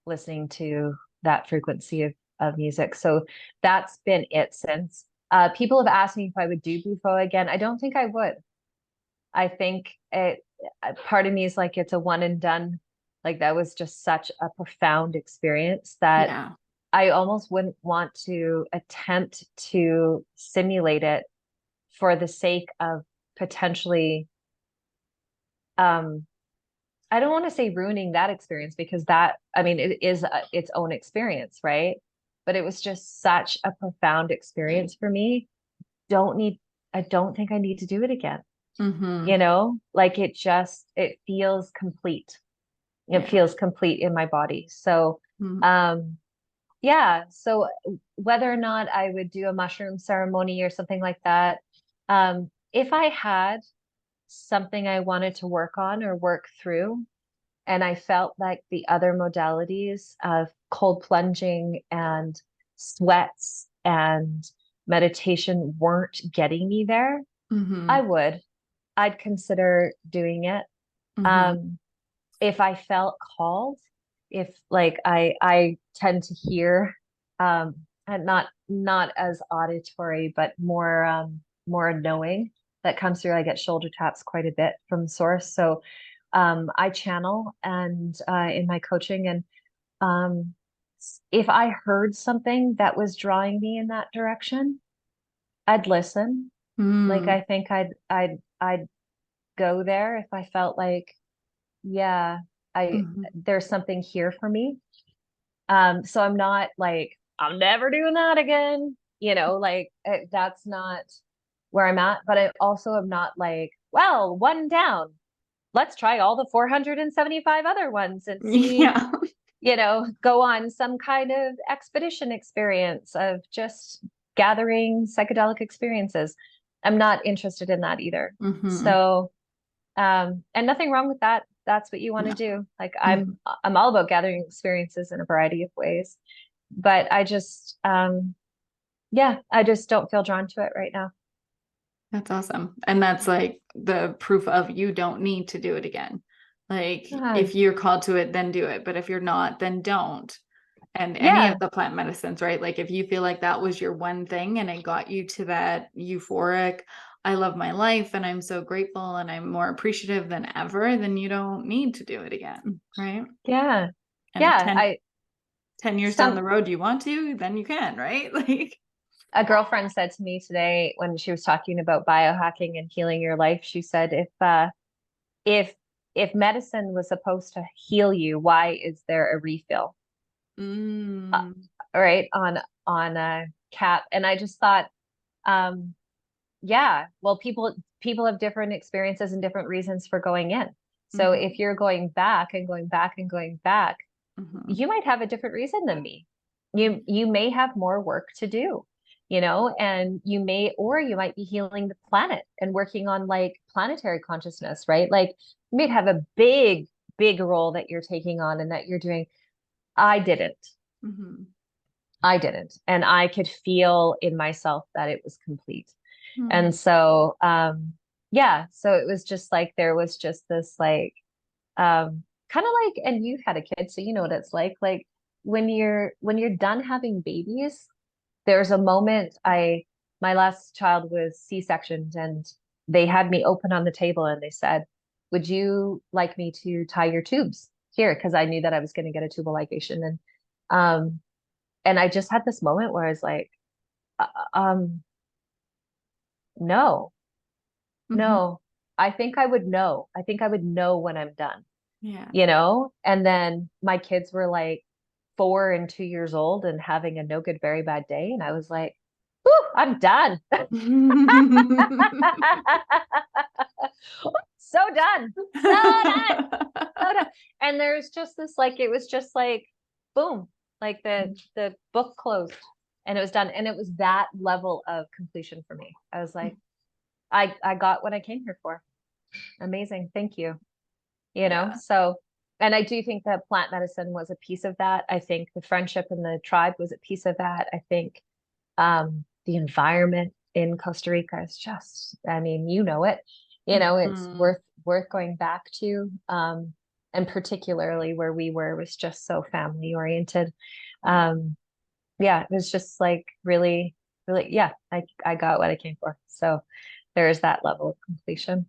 listening to that frequency of music. So that's been it since. People have asked me if I would do Bufo again. I don't think I would. I think part of me is like, it's a one and done. Like that was just such a profound experience that yeah. I almost wouldn't want to attempt to simulate it for the sake of potentially, um, I don't want to say ruining that experience, because that, I mean, it is its own experience, right? But it was just such a profound experience for me. Don't need, I don't think I need to do it again. Mhm. Like it feels complete. It Yeah. feels complete in my body. So, Mm, um, yeah. So whether or not I would do a mushroom ceremony or something like that, if I had something I wanted to work on or work through, and I felt like the other modalities of cold plunging and sweats and meditation weren't getting me there, I mhm, would. I'd consider doing it. mhm, Um, if I felt called, if like I tend to hear, and not as auditory, but more knowing that comes through. I get shoulder taps quite a bit from source. So I channel and in my coaching, and um if I heard something that was drawing me in that direction, I'd listen. Like mm, I think I'd go there if I felt like, yeah, I mhm, there's something here for me. So I'm not like, I'm never doing that again. Like that's not where I'm at. But I also am not like, well, one down. Let's try all the 475 other ones and see, Yeah. go on some kind of expedition experience of just gathering psychedelic experiences. I'm not interested in that either. Hmm. So, and nothing wrong with that. That's what you want to No. do. Like Mhm. I'm all about gathering experiences in a variety of ways. But I just, yeah, I just don't feel drawn to it right now. That's awesome. And that's like the proof of you don't need to do it again. Like Yeah. if you're called to it, then do it. But if you're not, then don't. And any of Yeah. the plant medicines, right? Like if you feel like that was your one thing and it got you to that euphoric, I love my life and I'm so grateful and I'm more appreciative than ever, then you don't need to do it again, right? Yeah. And if Yeah. 10 years down Some, the road you want to, then you can, right? Like, a girlfriend said to me today when she was talking about biohacking and healing your life, she said, if, if medicine was supposed to heal you, why is there a refill? Uh, mm, right. On a cap. And I just thought, um, yeah, well, people have different experiences and different reasons for going in. So mhm, if you're going back and going back and going back, mhm, you might have a different reason than me. You may have more work to do, and you might be healing the planet and working on like planetary consciousness, right? Like you might have a big role that you're taking on and that you're doing. I didn't. mhm, I didn't. And I could feel in myself that it was complete. And mhm, so, yeah, so it was just like there was just this like kind of like, and you had a kid, so you know what it's like when you're done having babies, there's a moment my last child was C-sectioned and they had me open on the table and they said, would you like me to tie your tubes here? Because I knew that I was going to get a tubal ligation. Um, and I just had this moment where I was like, uh, um, no, mhm. no, I think I would know. I think I would know when I'm done. Yeah. And then my kids were like 4 and 2 years old and having a no good, very bad day. And I was like, whew, I'm done. So done. So done. So done. And there's just this like it was just like boom, like the book closed and it was done. And it was that level of completion for me. I was like, I got what I came here for. Amazing. Thank you. Yeah. So, and I do think that plant medicine was a piece of that. I think the friendship and the tribe was a piece of that. I think the environment in Costa Rica is just, I mean, it, it's Mhm. worth going back to. And particularly where we were was just so family oriented. Yeah. Um, yeah, it was just like really, really, yeah, I got what I came for. So there is that level of completion.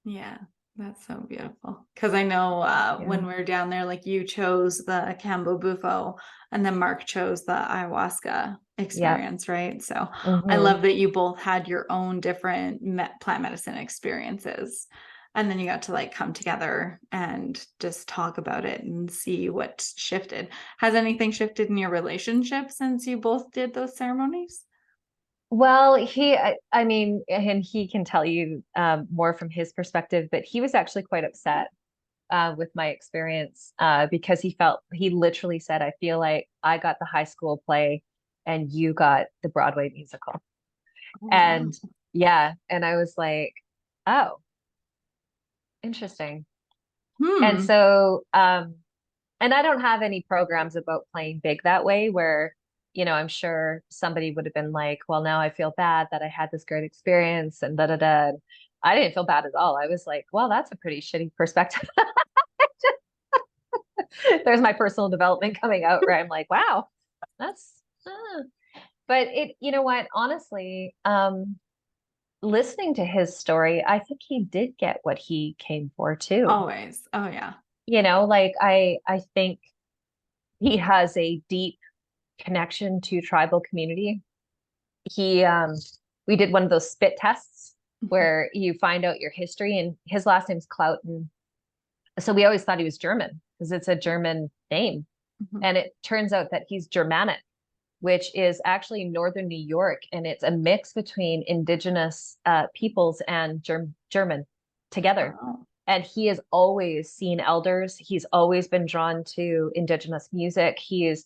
Yeah, that's so beautiful. Because I know Yeah. when we were down there, like you chose the Kambo Bufo and then Mark chose the ayahuasca Yeah. experience, right? So I Hmm. love that you both had your own different plant medicine experiences. And then you got to like come together and just talk about it and see what shifted. Has anything shifted in your relationship since you both did those ceremonies? Well, I mean, and he can tell you more from his perspective, but he was actually quite upset with my experience because he literally said, I feel like I got the high school play and you got the Broadway musical. Oh, wow. And yeah, and I was like, oh, interesting. And Hmm. so, and I don't have any programs about playing big that way where, I'm sure somebody would have been like, well, now I feel bad that I had this great experience and da da da. And I didn't feel bad at all. I was like, well, that's a pretty shitty perspective. There's my personal development coming out where I'm like, wow, that's, but you know what, honestly, listening to his story, I think he did get what he came for too. Always. Oh, yeah. Like I think he has a deep connection to tribal community. He We did one of those spit tests where you find out your history, and his last name's Clout, and so we always thought he was German because it's a German name. Mhm. And it turns out that he's Germanic, which is actually northern New York, and it's a mix between indigenous peoples and German together. Oh. And he has always seen elders. He's always been drawn to indigenous music. He's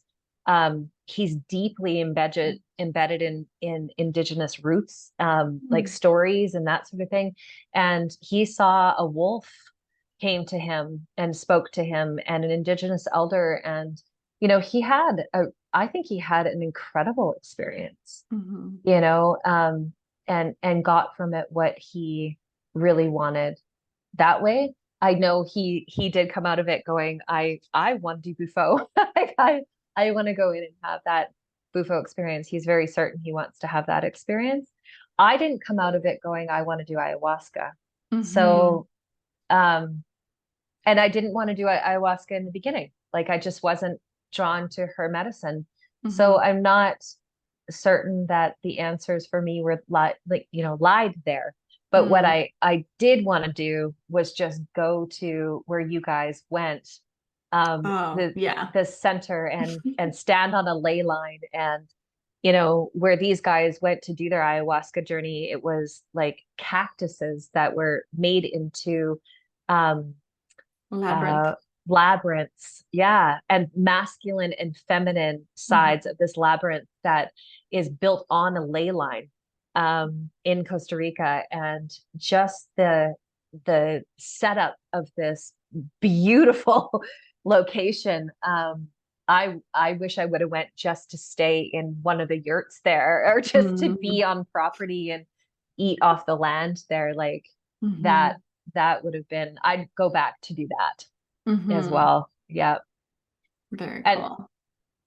deeply embedded in indigenous roots, like Mm. stories and that sort of thing. And he saw a wolf came to him and spoke to him, and an indigenous elder, and he had a I think he had an incredible experience, Mhm. you know, and got from it what he really wanted that way. I know he did come out of it going, I want to do Bufo. Like I want to go in and have that Bufo experience. He's very certain he wants to have that experience. I didn't come out of it going, I want to do ayahuasca. Mhm. So, um, and I didn't want to do ayahuasca in the beginning. Like I just wasn't drawn to her medicine. So Mhm. I'm not certain that the answers for me were lied there. But what Mm. I did want to do was just go to where you guys went, Oh, yeah. the center, and stand on a ley line, and where these guys went to do their ayahuasca journey. It was like cactuses that were made into um Labyrinth. uh labyrinths, yeah, and masculine and feminine sides Mhm. of this labyrinth that is built on a ley line in Costa Rica. And just the setup of this beautiful location. I wish I would have went just to stay in one of the yurts there, or just to be Mhm. on property and eat off the land there. Like that Mhm. that would have been, I'd go back to do that as Mhm. well. Yeah. Very And cool.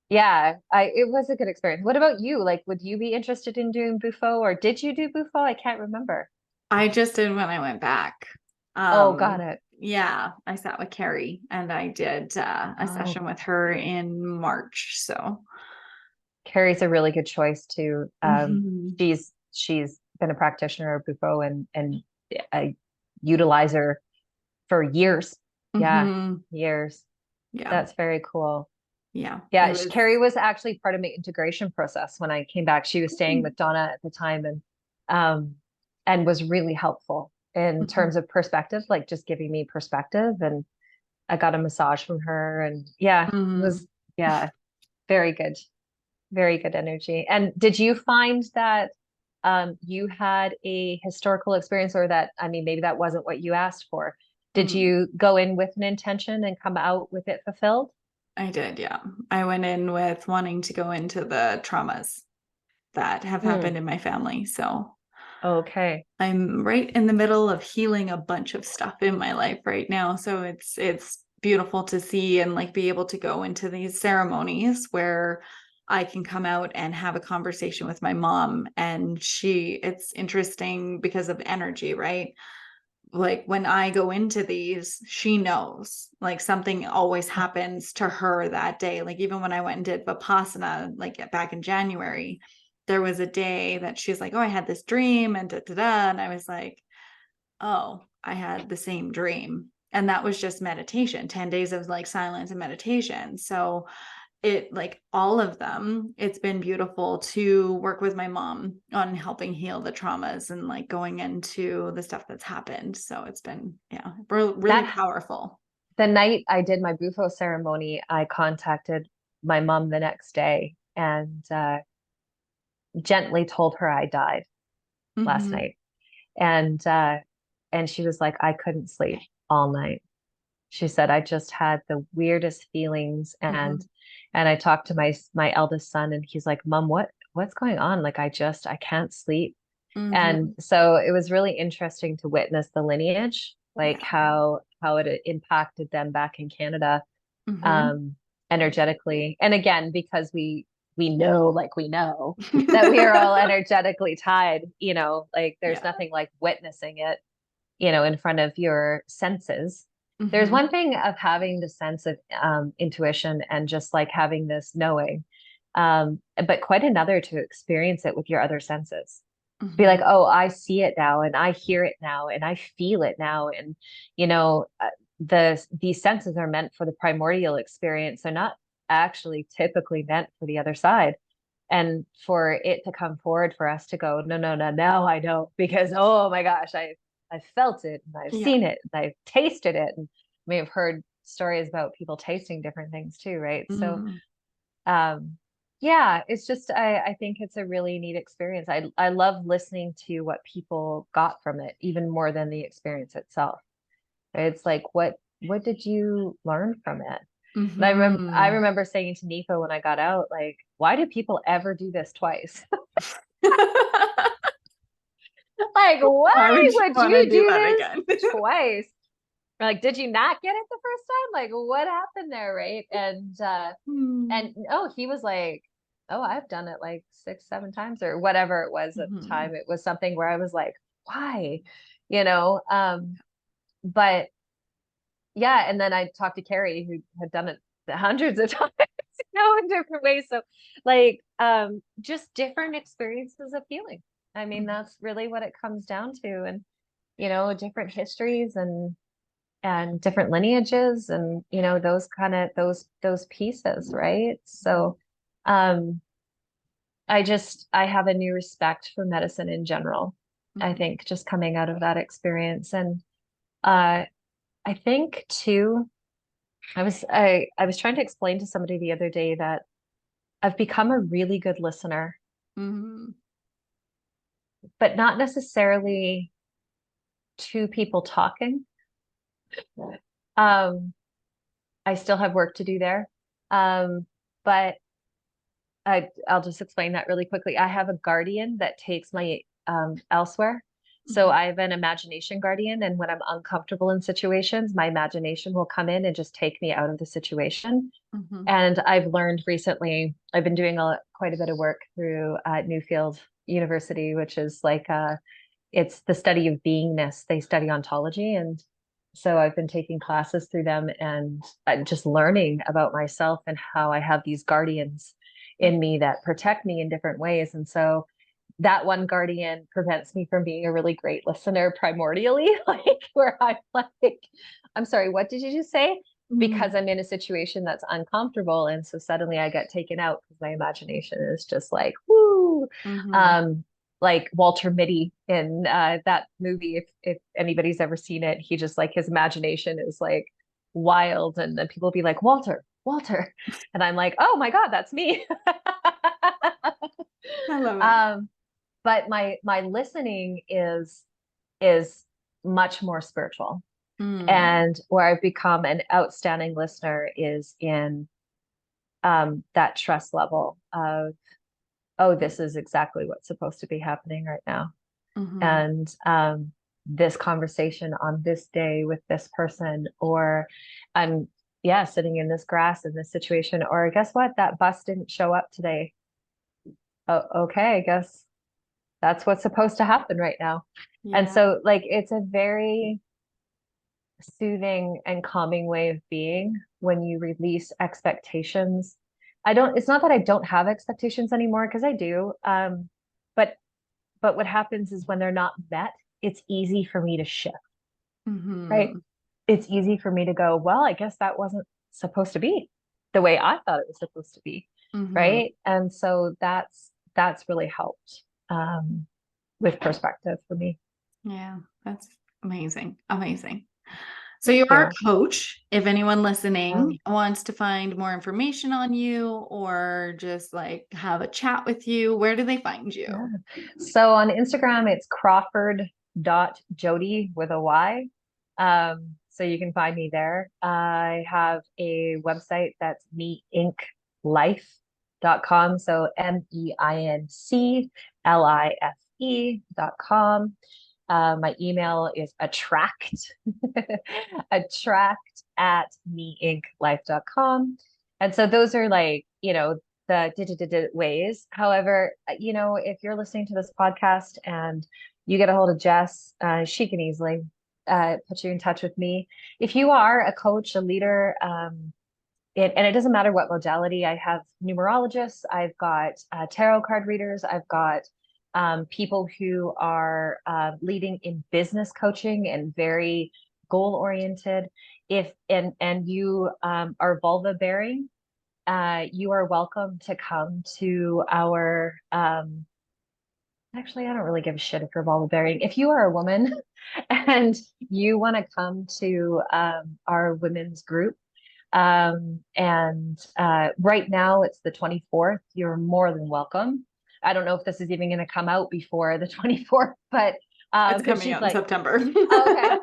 yeah, it was a good experience. What about you? Like, would you be interested in doing Bufo, or did you do Bufo? I can't remember. I just did when I went back. Oh, got it. Yeah, I sat with Carrie and I did a Oh, session with her in March. So, Carrie's a really good choice too. mhm. She's been a practitioner of Bufo and a utilizer for years. Yeah, Mhm. years. Yeah. That's very cool. Yeah. It Yeah, was Carrie was actually part of my integration process when I came back. She was staying with Donna at the time, um and was really helpful in mhm. terms of perspective, like just giving me perspective. And I got a massage from her, and yeah, it Mhm. was, yeah, very good. Very good energy. And did you find that you had a historical experience, or that, I mean, maybe that wasn't what you asked for. Did Mm. you go in with an intention and come out with it fulfilled? I did, yeah. I went in with wanting to go into the traumas that have Hmm. happened in my family. So, Okay. I'm right in the middle of healing a bunch of stuff in my life right now. So it's beautiful to see and like be able to go into these ceremonies where I can come out and have a conversation with my mom. And it's interesting because of energy, right? Like when I go into these, she knows like something always happens to her that day. Like even when I went and did Vipassana, like back in January, there was a day that she's like, oh, I had this dream and da da da. And I was like, oh, I had the same dream. And that was just meditation, 10 days of like silence and meditation. So it like all of them, it's been beautiful to work with my mom on helping heal the traumas and like going into the stuff that's happened. So it's been, yeah, really That powerful. The night I did my Bufo ceremony, I contacted my mom the next day, and gently told her I died last Mm-hmm. night. And she was like, I couldn't sleep all night. She said, I just had the weirdest feelings. Mm-hmm. And I talked to my eldest son, and he's like, Mom, what's going on? Like I can't sleep. Mm-hmm. And so it was really interesting to witness the lineage, like Yeah. how it impacted them back in Canada, Mm-hmm. um, energetically. And again, because we know, like we know that we are all energetically tied, like there's Yeah. nothing like witnessing it, in front of your senses. There's Mm-hmm. one thing of having the sense of intuition and just like having this knowing, but quite another to experience it with your other senses. Be like, Mm-hmm. oh, I see it now, and I hear it now, and I feel it now. And you know, these senses are meant for the primordial experience. They're not actually typically meant for the other side. And for it to come forward for us to go, no, no, no, now I know, because oh my gosh, I've felt it and I've Yeah. seen it and I've tasted it. And we have heard stories about people tasting different things too, right? So Mm. um yeah, it's just I think it's a really neat experience. I love listening to what people got from it even more than the experience itself. It's like what did you learn from it? And I Mhm. remember saying to Nico when I got out, like, why do people ever do this twice? Like, Why why would you would want to you do do that this again? twice? Like, did you not get it the first time? Like, what happened there, right? And Mm. oh, he was like, oh, I've done it like 6, 7 times or whatever it was at the Mhm. time. It was something where I was like, why? You know, but yeah, and then I talked to Carrie who had done it hundreds of times, in different ways. So like just different experiences of healing. I mean, Mhm. that's really what it comes down to. And different histories and different lineages and those kind of those pieces, right? So um I have a new respect for medicine in general. I Mhm. think just coming out of that experience. And uh I think too, I was trying to explain to somebody the other day that I've become a really good listener, Mhm. but not necessarily to people talking. Um, I still have work to do there. But I'll just explain that really quickly. I have a guardian that takes my elsewhere. So Mhm. I have an imagination guardian, and when I'm uncomfortable in situations, my imagination will come in and just take me out of the situation. Mhm. And I've learned recently, I've been doing quite a bit of work through Newfield University, which is like it's the study of beingness. They study ontology. And so I've been taking classes through them and just learning about myself and how I have these guardians in me that protect me in different ways. And so that one guardian prevents me from being a really great listener primordially, like where I'm like, I'm sorry, what did you just say? Because Mhm. I'm in a situation that's uncomfortable. And so suddenly I get taken out because my imagination is just like, whoo. Mhm. Um, like Walter Mitty in that movie, if anybody's ever seen it, he just like his imagination is like wild. And then people be like, Walter, Walter. And I'm like, oh my God, that's me. I love it. um, but my listening is much more spiritual. Mm. And where I've become an outstanding listener is in that trust level of, oh, this is exactly what's supposed to be happening right now. Mhm. And this conversation on this day with this person, or I'm, yeah, sitting in this grass in this situation, or guess what? That bus didn't show up today. Oh, okay, I guess that's what's supposed to happen right now. And Yeah. so, like, it's a very soothing and calming way of being when you release expectations. It's not that I don't have expectations anymore, because I do. But what happens is when they're not met, it's easy for me to shift, right? Mhm. It's easy for me to go, well, I guess that wasn't supposed to be the way I thought it was supposed to be, Mhm. right? And so that's really helped with perspective for me. Yeah, that's amazing. Amazing. So Thank you are a you. coach. If anyone listening Um, wants to find more information on you or just like have a chat with you, where do they find yeah. you? So on Instagram, it's Crawford.Jody with a Y. So you can find me there. I have a website that's meinc.life.com. So meinclife.com. My email is attract at meinclife.com. And so those are like, the ways. However, if you're listening to this podcast and you get a hold of Jess, she can easily put you in touch with me. If you are a coach, a leader, and it doesn't matter what modality. I have numerologists, I've got tarot card readers, I've got people who are leading in business coaching and very goal oriented. If and you are vulva bearing, you are welcome to come to our, actually, I don't really give a shit if you're vulva bearing. If you are a woman and you want to come to our women's group, and right now it's the 24th, you're more than welcome. I don't know if this is even going to come out before the 24th, but it's coming out in September. Oh, okay.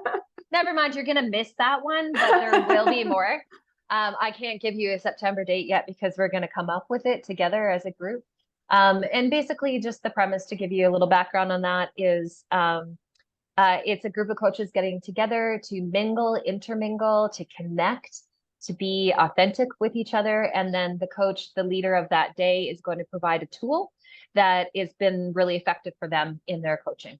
Never mind, you're going to miss that one, but there will be more. I can't give you a September date yet because we're going to come up with it together as a group. And basically, just the premise to give you a little background on that is it's a group of coaches getting together to mingle, intermingle, to connect, to be authentic with each other. And then the coach, the leader of that day, is going to provide a tool that has been really effective for them in their coaching.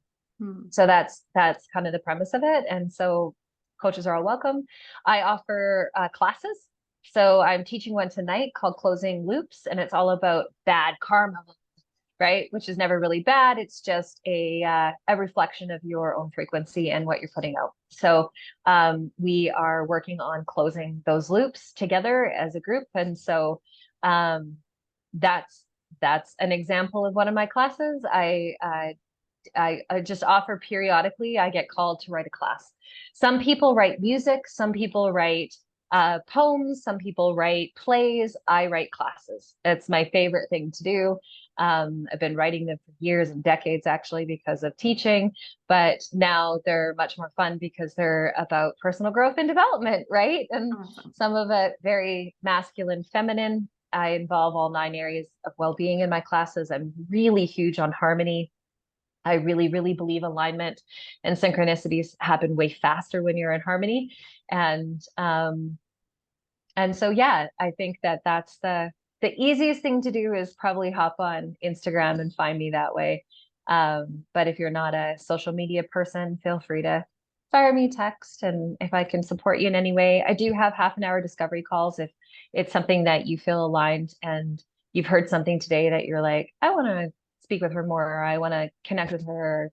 So that's kind of the premise of it. And so coaches are all welcome. I offer classes. So I'm teaching one tonight called Closing Loops, and it's all about bad karma, right? Which is never really bad. It's just a reflection of your own frequency and what you're putting out. So we are working on closing those loops together as a group. And so that's an example of one of my classes. I just offer periodically. I get called to write a class. Some people write music, some people write poems, some people write plays. I write classes. It's my favorite thing to do. I've been writing them for years and decades, actually, because of teaching, but now they're much more fun because they're about personal growth and development, right? And some of it very masculine, feminine. I involve all 9 areas of well-being in my classes. I'm really huge on harmony. I really, really believe alignment and synchronicities happen way faster when you're in harmony. And so, yeah, I think that's the easiest thing to do is probably hop on Instagram and find me that way. But if you're not a social media person, feel free to fire me a text. And if I can support you in any way, I do have half an hour discovery calls if it's something that you feel aligned and you've heard something today that you're like, I want to speak with her more, or I want to connect with her,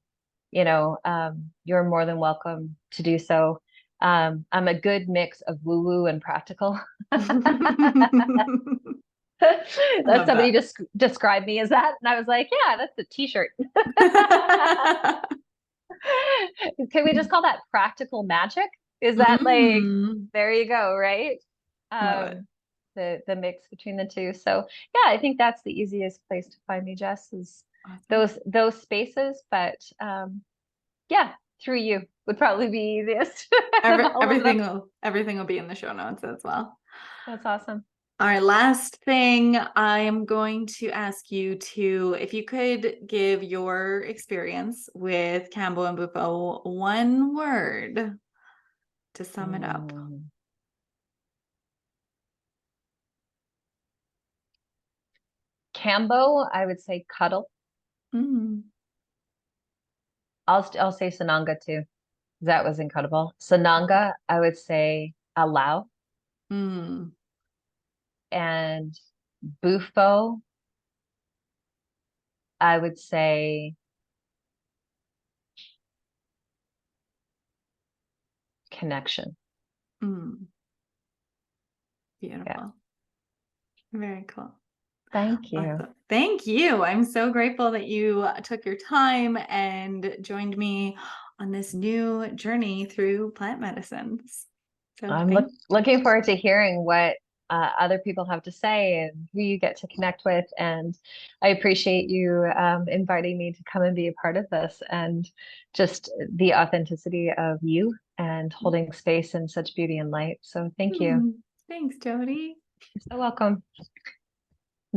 you're more than welcome to do so. I'm a good mix of woo-woo and practical. That's somebody just described me as that. And I was like, yeah, that's a t-shirt. Can we just call that practical magic? Is that like, there you go, right? The mix between the two. So yeah, I think that's the easiest place to find me, Jess, is those spaces. But yeah, through you would probably be easiest. everything will be in the show notes as well. That's awesome. All right, last thing, I am going to ask you to, if you could give your experience with Kambo and Bufo one word to sum it up. Kambo, I would say cuddle. I'll say Sananga too. That was incredible. Sananga, I would say allow. And Bufo, I would say connection. Beautiful. Yeah. Very cool. Thank you. Awesome. Thank you. I'm so grateful that you took your time and joined me on this new journey through plant medicines. So I'm looking forward to hearing what other people have to say and who you get to connect with. And I appreciate you inviting me to come and be a part of this, and just the authenticity of you and holding space in such beauty and light. So thank you. Thanks, Jody. You're so welcome.